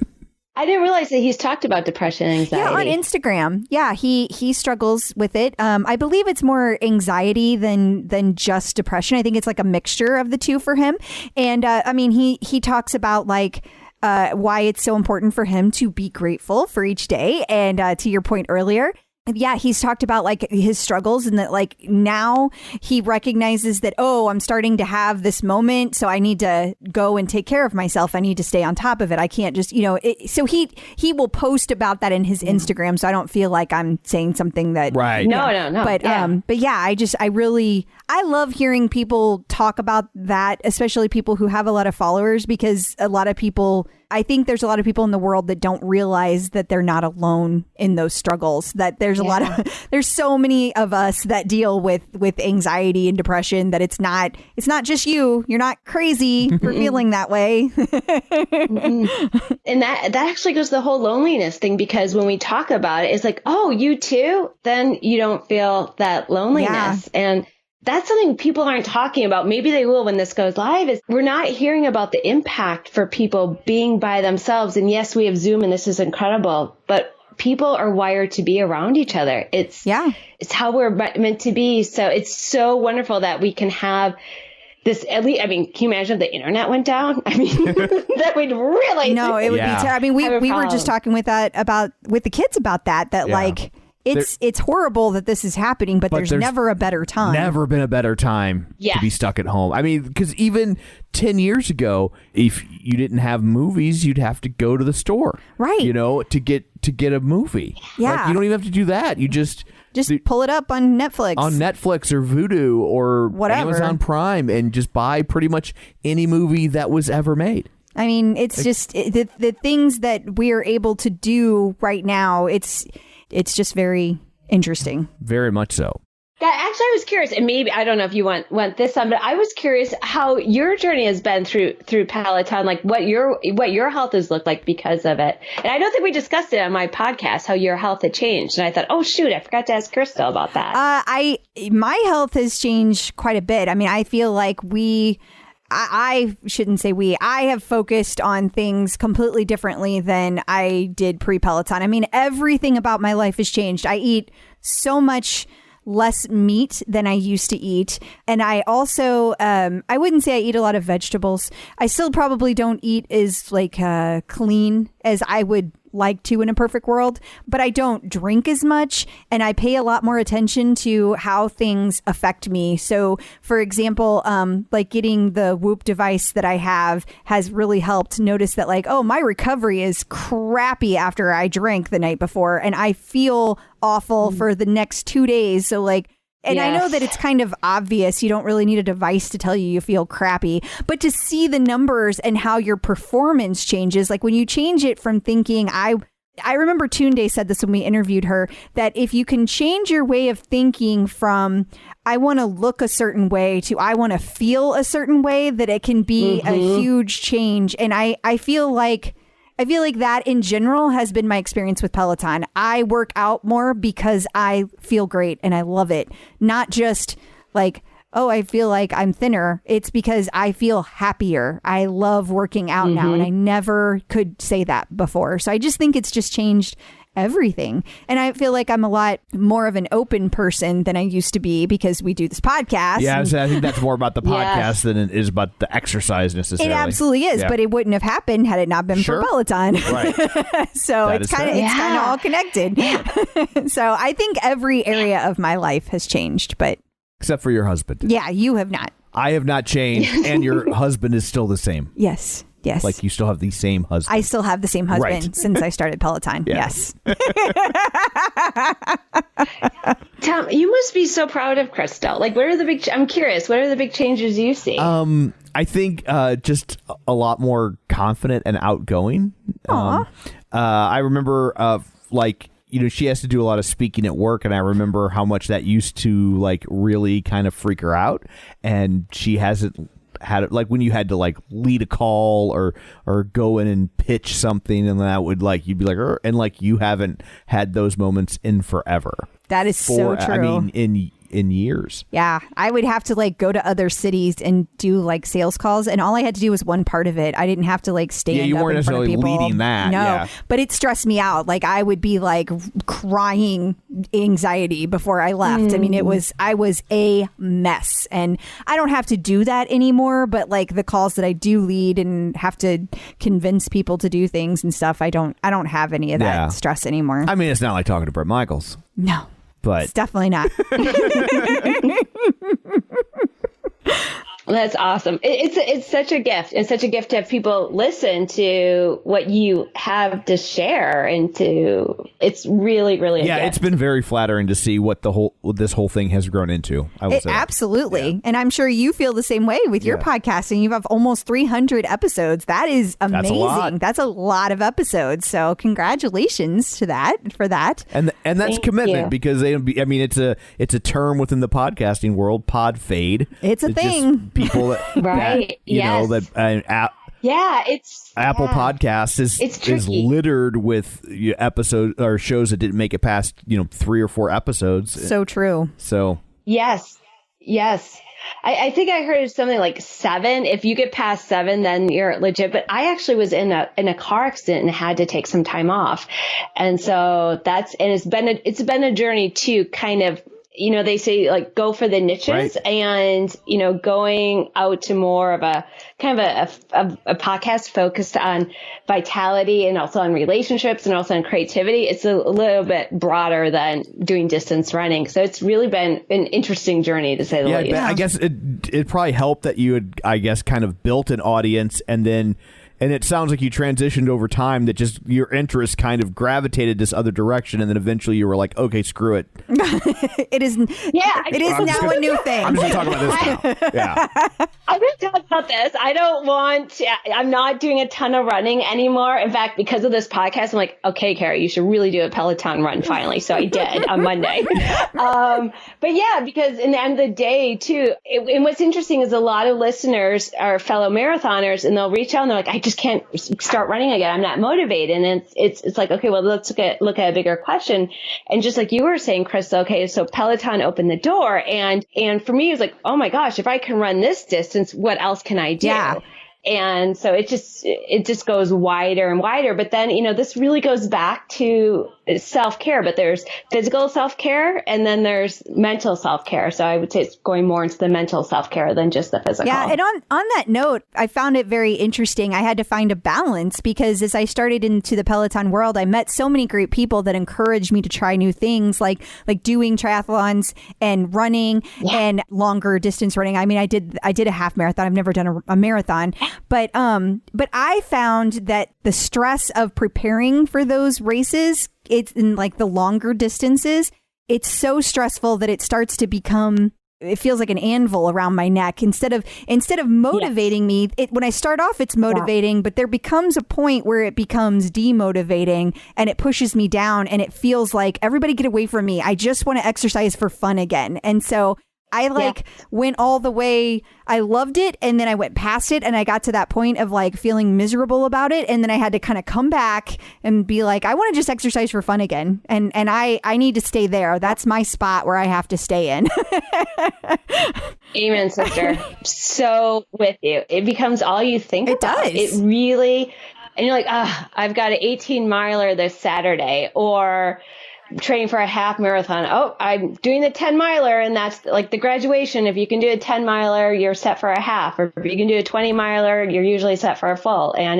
I didn't realize that he's talked about depression and anxiety. Yeah, on Instagram. Yeah, he struggles with it. I believe it's more anxiety than just depression. I think it's like a mixture of the two for him. And I mean, he talks about like why it's so important for him to be grateful for each day. And to your point earlier, yeah, he's talked about like his struggles and that like now he recognizes that, oh, I'm starting to have this moment. So I need to go and take care of myself. I need to stay on top of it. I can't just, so he will post about that in his Instagram. So I don't feel like I'm saying something that. Right. No. But yeah, I love hearing people talk about that, especially people who have a lot of followers, because I think there's a lot of people in the world that don't realize that they're not alone in those struggles, that there's there's so many of us that deal with anxiety and depression, that it's not just you're not crazy for feeling that way. And that actually goes to the whole loneliness thing, because when we talk about it, it's like, oh, you too? Then you don't feel that loneliness. Yeah. And that's something people aren't talking about. Maybe they will when this goes live. Is we're not hearing about the impact for people being by themselves. And yes, we have Zoom and this is incredible, but people are wired to be around each other. It's how we're meant to be. So it's so wonderful that we can have this. At least, I mean, can you imagine if the internet went down? I mean, that would really. No, it would be terrible. I mean, we were just talking with the kids about that like. It's horrible that this is happening, but there's never a better time. Never been a better time to be stuck at home. I mean, because even 10 years ago, if you didn't have movies, you'd have to go to the store, right? To get a movie. Yeah, like, you don't even have to do that. You just pull it up on Netflix, or Vudu or whatever, Amazon Prime, and just buy pretty much any movie that was ever made. I mean, it's just the things that we are able to do right now. It's just very interesting. Very much so. Yeah, actually, I was curious, and maybe I don't know if you want this on, but I was curious how your journey has been through Peloton, like what your health has looked like because of it. And I don't think we discussed it on my podcast how your health had changed. And I thought, oh shoot, I forgot to ask Crystal about that. My health has changed quite a bit. I mean, I feel like I shouldn't say I have focused on things completely differently than I did pre-Peloton. I mean, everything about my life has changed. I eat so much less meat than I used to eat. And I also, I wouldn't say I eat a lot of vegetables. I still probably don't eat as clean as I would like to in a perfect world, but I don't drink as much and I pay a lot more attention to how things affect me. So for example, like getting the Whoop device that I have has really helped notice that my recovery is crappy after I drank the night before and I feel awful for the next 2 days. So and yes. I know that it's kind of obvious. You don't really need a device to tell you feel crappy. But to see the numbers and how your performance changes, like when you change it from thinking, I remember Tunde said this when we interviewed her, that if you can change your way of thinking from I want to look a certain way to I want to feel a certain way, that it can be a huge change. And I feel like that in general has been my experience with Peloton. I work out more because I feel great and I love it. Not just I feel like I'm thinner. It's because I feel happier. I love working out now and I never could say that before. So I just think it's just changed everything. And I feel like I'm a lot more of an open person than I used to be because we do this podcast. Yeah, I think that's more about the podcast than it is about the exercise necessarily. It absolutely is, but it wouldn't have happened had it not been for Peloton. Right. So it's kind of all connected. So I think every area of my life has changed, but except for your husband. Yeah, you have not. I have not changed, and your husband is still the same. Yes. Yes. Like you still have the same husband. I still have the same husband since I started Peloton. Yes. Tom, you must be so proud of Crystal. What are the big, I'm curious, what are the big changes you see? I think just a lot more confident and outgoing. I remember she has to do a lot of speaking at work, and I remember how much that used to really kind of freak her out, and she hasn't had it when you had to lead a call or go in and pitch something, and that would you'd be and you haven't had those moments in forever. That is so true. I mean, in years. Yeah, I would have to like go to other cities and do like sales calls, and all I had to do was one part of it. I didn't have to like stand Yeah, you up weren't in front of necessarily people. leading that. No, Yeah. but it stressed me out. Like I would be like crying anxiety before I left. I mean, I was a mess, and I don't have to do that anymore. But like the calls that I do lead and have to convince people to do things and stuff, I don't have any of that stress anymore. I mean, it's not like talking to Brett Michaels. No, but it's definitely not. That's awesome. It's such a gift. It's such a gift to have people listen to what you have to share and to. It's really, really a gift. it's been very flattering to see what this whole thing has grown into. I will say that. Absolutely, yeah. And I'm sure you feel the same way with your podcasting. You have almost 300 episodes. That is amazing. That's a lot of episodes. So congratulations to that for that. And that's Thank commitment you. because it's a term within the podcasting world. Pod fade. It's a thing. People that Right. know that Apple Podcasts is littered with episodes or shows that didn't make it past 3 or 4 episodes. So true. So yes. I think I heard something like 7. If you get past 7, then you're legit. But I actually was in a car accident and had to take some time off, and so it's been a journey to kind of. They say like go for the niches, right. And, going out to more of a kind of a podcast focused on vitality and also on relationships and also on creativity. It's a little bit broader than doing distance running. So it's really been an interesting journey to say the least. I guess it probably helped that you had, kind of built an audience and it sounds like you transitioned over time that just your interest kind of gravitated this other direction. And then eventually you were like, okay, screw it. It is now a new thing. I'm just going to talk about this now. Yeah. I'm going to talk about this. I'm not doing a ton of running anymore. In fact, because of this podcast, I'm like, okay, Kari, you should really do a Peloton run finally. So I did on Monday. But yeah, because in the end of the day too, and what's interesting is a lot of listeners are fellow marathoners and they'll reach out and they're like, I just can't start running again. I'm not motivated. And it's like, okay, well, let's look at a bigger question. And just like you were saying, Chris, okay, so Peloton opened the door. And for me, it was like, oh my gosh, if I can run this distance, what else can I do? Yeah. And so it just goes wider and wider. But then, this really goes back to self-care, but there's physical self-care and then there's mental self-care. So I would say it's going more into the mental self-care than just the physical. Yeah. And on that note, I found it very interesting. I had to find a balance because as I started into the Peloton world, I met so many great people that encouraged me to try new things like doing triathlons and running and longer distance running. I mean, I did a half marathon. I've never done a marathon, but I found that the stress of preparing for those races, it's in like the longer distances, it's so stressful that it starts to become, it feels like an anvil around my neck instead of motivating me. When I start off, it's motivating, but there becomes a point where it becomes demotivating and it pushes me down and it feels like everybody get away from me. I just want to exercise for fun again. And so I went all the way. I loved it. And then I went past it and I got to that point of like feeling miserable about it. And then I had to kind of come back and be like, I want to just exercise for fun again. And I need to stay there. That's my spot where I have to stay in. Amen, sister. So with you. It becomes all you think about. It does. It really, and you're like, I've got an 18 miler this Saturday, or training for a half marathon. Oh, I'm doing the 10 miler, and that's like the graduation. If you can do a 10 miler, you're set for a half, or if you can do a 20 miler, you're usually set for a full. And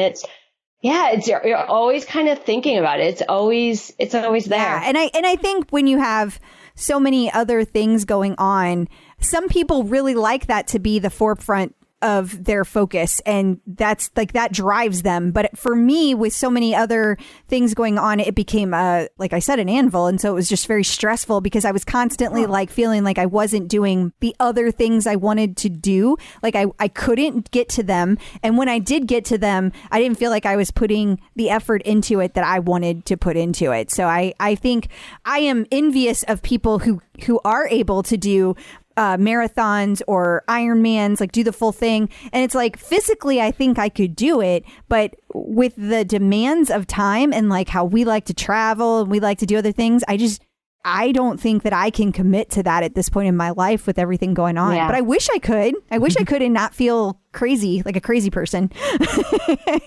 you're always kind of thinking about it. It's always there. Yeah. And I think when you have so many other things going on, some people really like that to be the forefront of their focus, and that's like that drives them. But for me, with so many other things going on, it became like I said, an anvil. And so it was just very stressful because I was constantly like feeling like I wasn't doing the other things I wanted to do. Like I couldn't get to them. And when I did get to them, I didn't feel like I was putting the effort into it that I wanted to put into it. So I think I am envious of people who are able to do marathons or Ironmans, like do the full thing. And it's like physically, I think I could do it, but with the demands of time and like how we like to travel and we like to do other things, I don't think that I can commit to that at this point in my life with everything going on. Yeah. But I wish I could. I wish I could and not feel crazy, like a crazy person.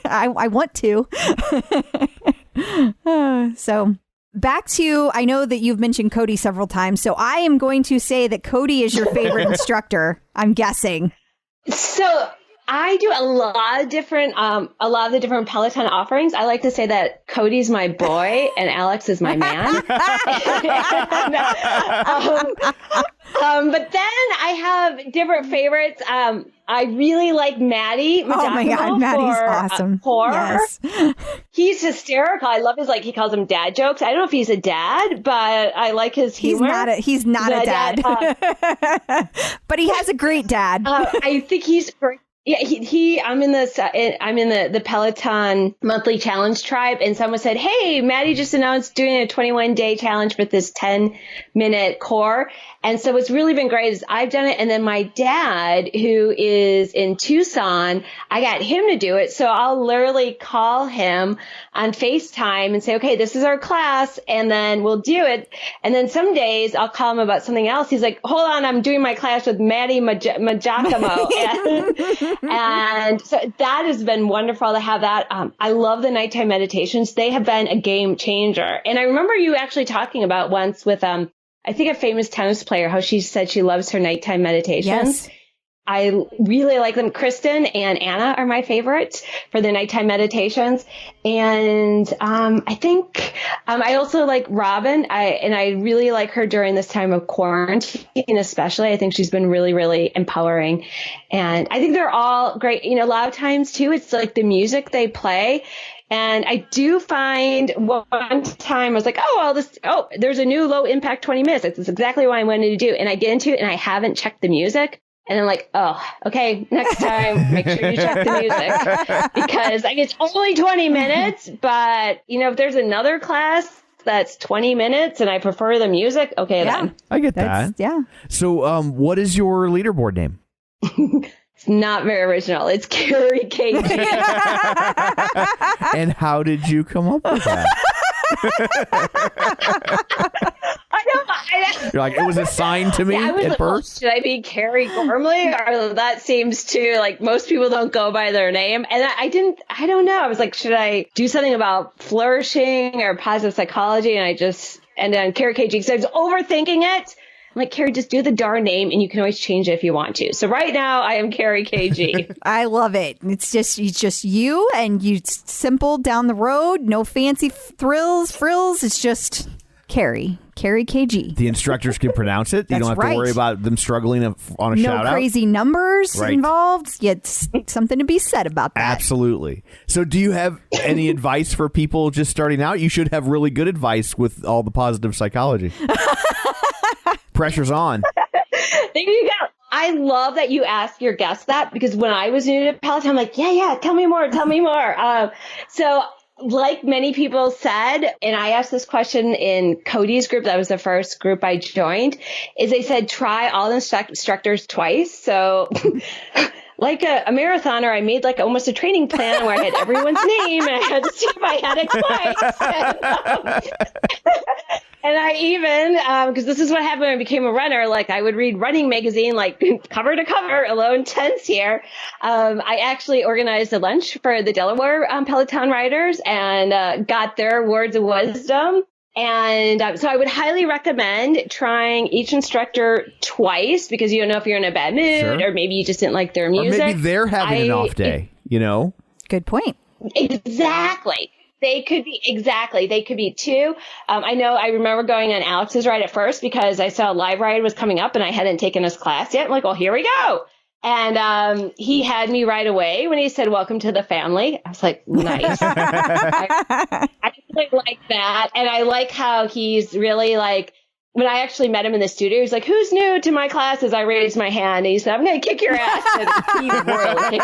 I want to. So back to, I know that you've mentioned Cody several times. So I am going to say that Cody is your favorite instructor, I'm guessing. So I do a lot of the different Peloton offerings. I like to say that Cody's my boy and Alex is my man. But then I have different favorites. I really like Maddie. Oh my God, Maddie's awesome. Core. Yes. He's hysterical. I love his, he calls them dad jokes. I don't know if he's a dad, but I like his humor. He's not a dad. But he has a great dad. I think he's great. Yeah, I'm in the Peloton monthly challenge tribe, and someone said, "Hey, Maddie just announced doing a 21-day challenge with this 10-minute core." And so what's really been great is I've done it, and then my dad, who is in Tucson, I got him to do it. So I'll literally call him on FaceTime and say, "Okay, this is our class," and then we'll do it. And then some days I'll call him about something else. He's like, "Hold on, I'm doing my class with Maddie Giacomo." And so that has been wonderful to have that. I love the nighttime meditations. They have been a game changer. And I remember you actually talking about once with, I think a famous tennis player, how she said she loves her nighttime meditations. Yes. I really like them. Kristen and Anna are my favorites for the nighttime meditations. And I think I also like Robin. I really like her during this time of quarantine, especially. I think she's been really, really empowering. And I think they're all great. A lot of times too, it's like the music they play. And I do find one time I was like, there's a new low impact 20 minutes. That's exactly what I wanted to do. And I get into it and I haven't checked the music. And I'm like, okay, next time, make sure you check the music. Because it's only 20 minutes, but, if there's another class that's 20 minutes and I prefer the music, okay, then. I get that. Yeah. So what is your leaderboard name? It's not very original. It's Kari KG. And how did you come up with that? I know. You're like, it was assigned to me I was at like, birth. should I be Kari Gormley? Or that seems too, most people don't go by their name. And I don't know. I was like, should I do something about flourishing or positive psychology? And ended on Kari KG because I was overthinking it. I'm like, Kari, just do the darn name and you can always change it if you want to. So right now I am Kari KG. I love it. It's just you and you simple down the road. No fancy frills. It's just Kari KG. The instructors can pronounce it. You don't have to worry about them struggling on a shout out. No crazy numbers involved. It's something to be said about that. Absolutely. So do you have any advice for people just starting out? You should have really good advice with all the positive psychology. Pressure's on. There you go. I love that you ask your guests that because when I was new to Peloton, I'm like, yeah, tell me more. So like many people said, and I asked this question in Cody's group, that was the first group I joined, is they said, try all the instructors twice. So like a marathoner, I made almost a training plan where I had everyone's name and I had to see if I had it twice. And I even, because this is what happened when I became a runner, I would read running magazine, cover to cover, Alone Tense here. I actually organized a lunch for the Delaware Peloton riders and got their words of wisdom. And so I would highly recommend trying each instructor twice because you don't know if you're in a bad mood or maybe you just didn't like their music. Or maybe they're having an off day, Good point. Exactly. They could be two. I remember going on Alex's ride at first because I saw Live Ride was coming up and I hadn't taken his class yet. I'm like, well, here we go. And he had me right away when he said, welcome to the family. I was like, nice. I really like that. And I like how he's really when I actually met him in the studio, he's like, who's new to my classes? I raised my hand. And he said, I'm going to kick your ass. And he really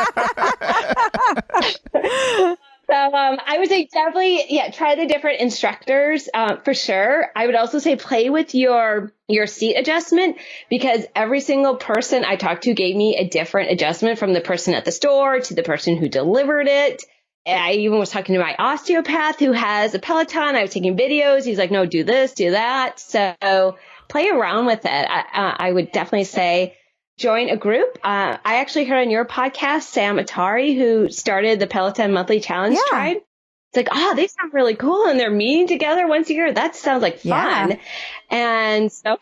So I would say definitely, try the different instructors for sure. I would also say play with your seat adjustment because every single person I talked to gave me a different adjustment from the person at the store to the person who delivered it. I even was talking to my osteopath who has a Peloton. I was taking videos. He's like, no, do this, do that. So play around with it. I would definitely say join a group. I actually heard on your podcast, Sam Atari, who started the Peloton Monthly Challenge Tribe. It's like, they sound really cool. And they're meeting together once a year. That sounds like fun. Yeah. And so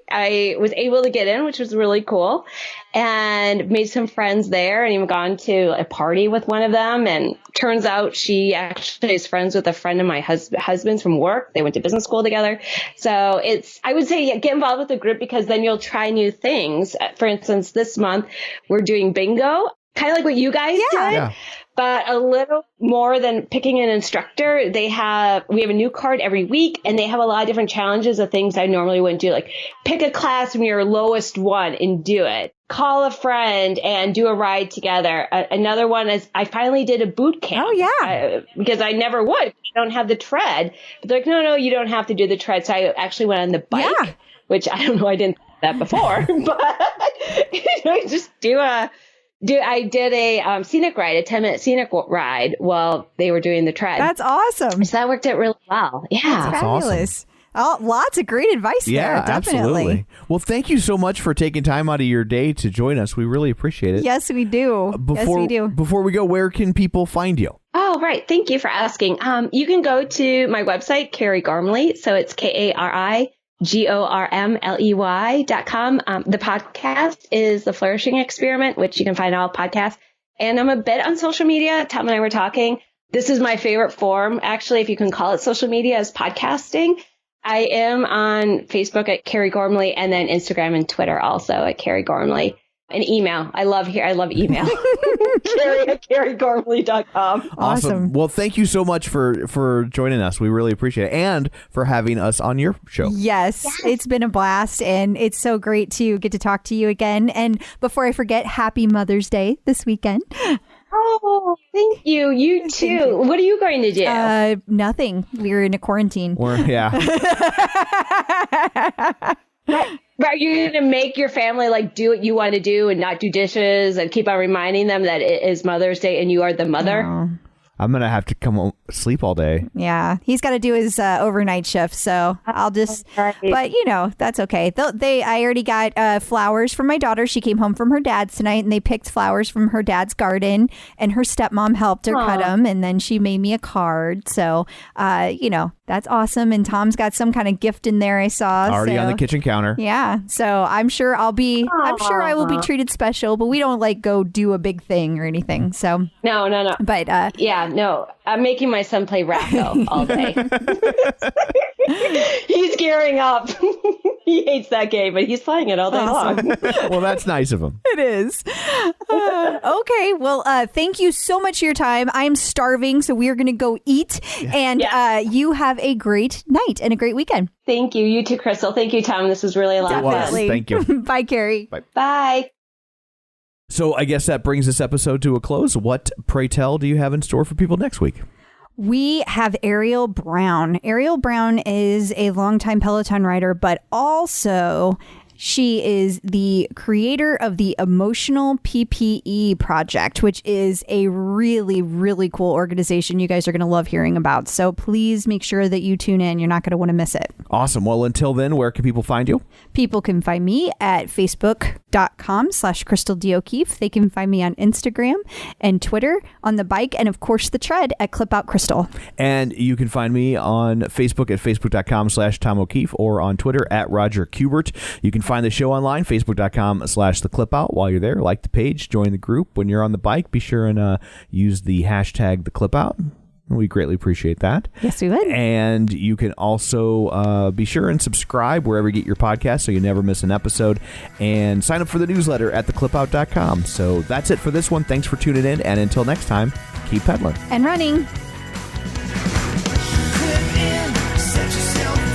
I was able to get in, which was really cool, and made some friends there, and even gone to a party with one of them. And turns out she actually is friends with a friend of my husband's from work. They went to business school together. So I would say, get involved with the group, because then you'll try new things. For instance, this month we're doing bingo, kind of like what you guys did. Yeah. But a little more than picking an instructor. We have a new card every week, and they have a lot of different challenges of things I normally wouldn't do, like pick a class from your lowest one and do it. Call a friend and do a ride together. Another one is I finally did a boot camp. Oh, yeah. Because I never would. I don't have the tread. But they're like, no, you don't have to do the tread. So I actually went on the bike, which I don't know. I didn't do that before. But just I did a scenic ride, a 10-minute scenic ride while they were doing the tread. That's awesome. So that worked out really well. Yeah. That's fabulous. Awesome. Lots of great advice there. Definitely. Absolutely. Well, thank you so much for taking time out of your day to join us. We really appreciate it. Yes, we do. Before we go, where can people find you? Oh, right. Thank you for asking. You can go to my website, Kari Gormley. So it's KariGormley.com. The podcast is The Flourishing Experiment, which you can find on all podcasts. And I'm a bit on social media. Tom and I were talking. This is my favorite form, actually, if you can call it social media, is podcasting. I am on Facebook at Kari Gormley, and then Instagram and Twitter also at Kari Gormley. And email. I love email. Kari at KariGormley.com. Awesome. Well, thank you so much for joining us. We really appreciate it. And for having us on your show. Yes, it's been a blast. And it's so great to get to talk to you again. And before I forget, happy Mother's Day this weekend. Oh, thank you. You too. What are you going to do? Nothing. We're in a quarantine. Are you going to make your family do what you want to do and not do dishes and keep on reminding them that it is Mother's Day and you are the mother? No. I'm going to have to come home, sleep all day. Yeah. He's got to do his overnight shift. So I'll just, but that's okay. I already got flowers from my daughter. She came home from her dad's tonight, and they picked flowers from her dad's garden, and her stepmom helped her cut them. And then she made me a card. So, that's awesome. And Tom's got some kind of gift in there, I saw. Already on the kitchen counter. Yeah. So I'm sure I will be treated special, but we don't go do a big thing or anything. So no. But no, I'm making my son play Racco all day. He's gearing up. He hates that game, but he's playing it all day long. Well, that's nice of him. It is. Okay. Well, thank you so much for your time. I'm starving, so we're going to go eat. And you have a great night and a great weekend. Thank you. You too, Crystal. Thank you, Tom. This was really a lot of fun. Thank you. Bye, Kari. Bye. So I guess that brings this episode to a close. What, pray tell, do you have in store for people next week? We have Ariel Brown. Ariel Brown is a longtime Peloton rider, but also she is the creator of the Emotional PPE Project, which is a really, really cool organization you guys are going to love hearing about. So please make sure that you tune in. You're not going to want to miss it. Awesome. Well, until then, where can people find you? People can find me at facebook.com/Crystal D. O'Keefe. They can find me on Instagram and Twitter, on the bike, and of course the tread at Clip Out Crystal. And you can find me on Facebook at facebook.com/Tom O'Keefe or on Twitter at Roger Kubert. You can find the show online, facebook.com/The Clip Out. While you're there, like the page, join the group. When you're on the bike, be sure and use the hashtag The Clip Out. We greatly appreciate that. Yes, we would. And you can also be sure and subscribe wherever you get your podcast so you never miss an episode. And sign up for the newsletter at theclipout.com. So that's it for this one. Thanks for tuning in. And until next time, keep pedaling. And running. Clip in, set yourself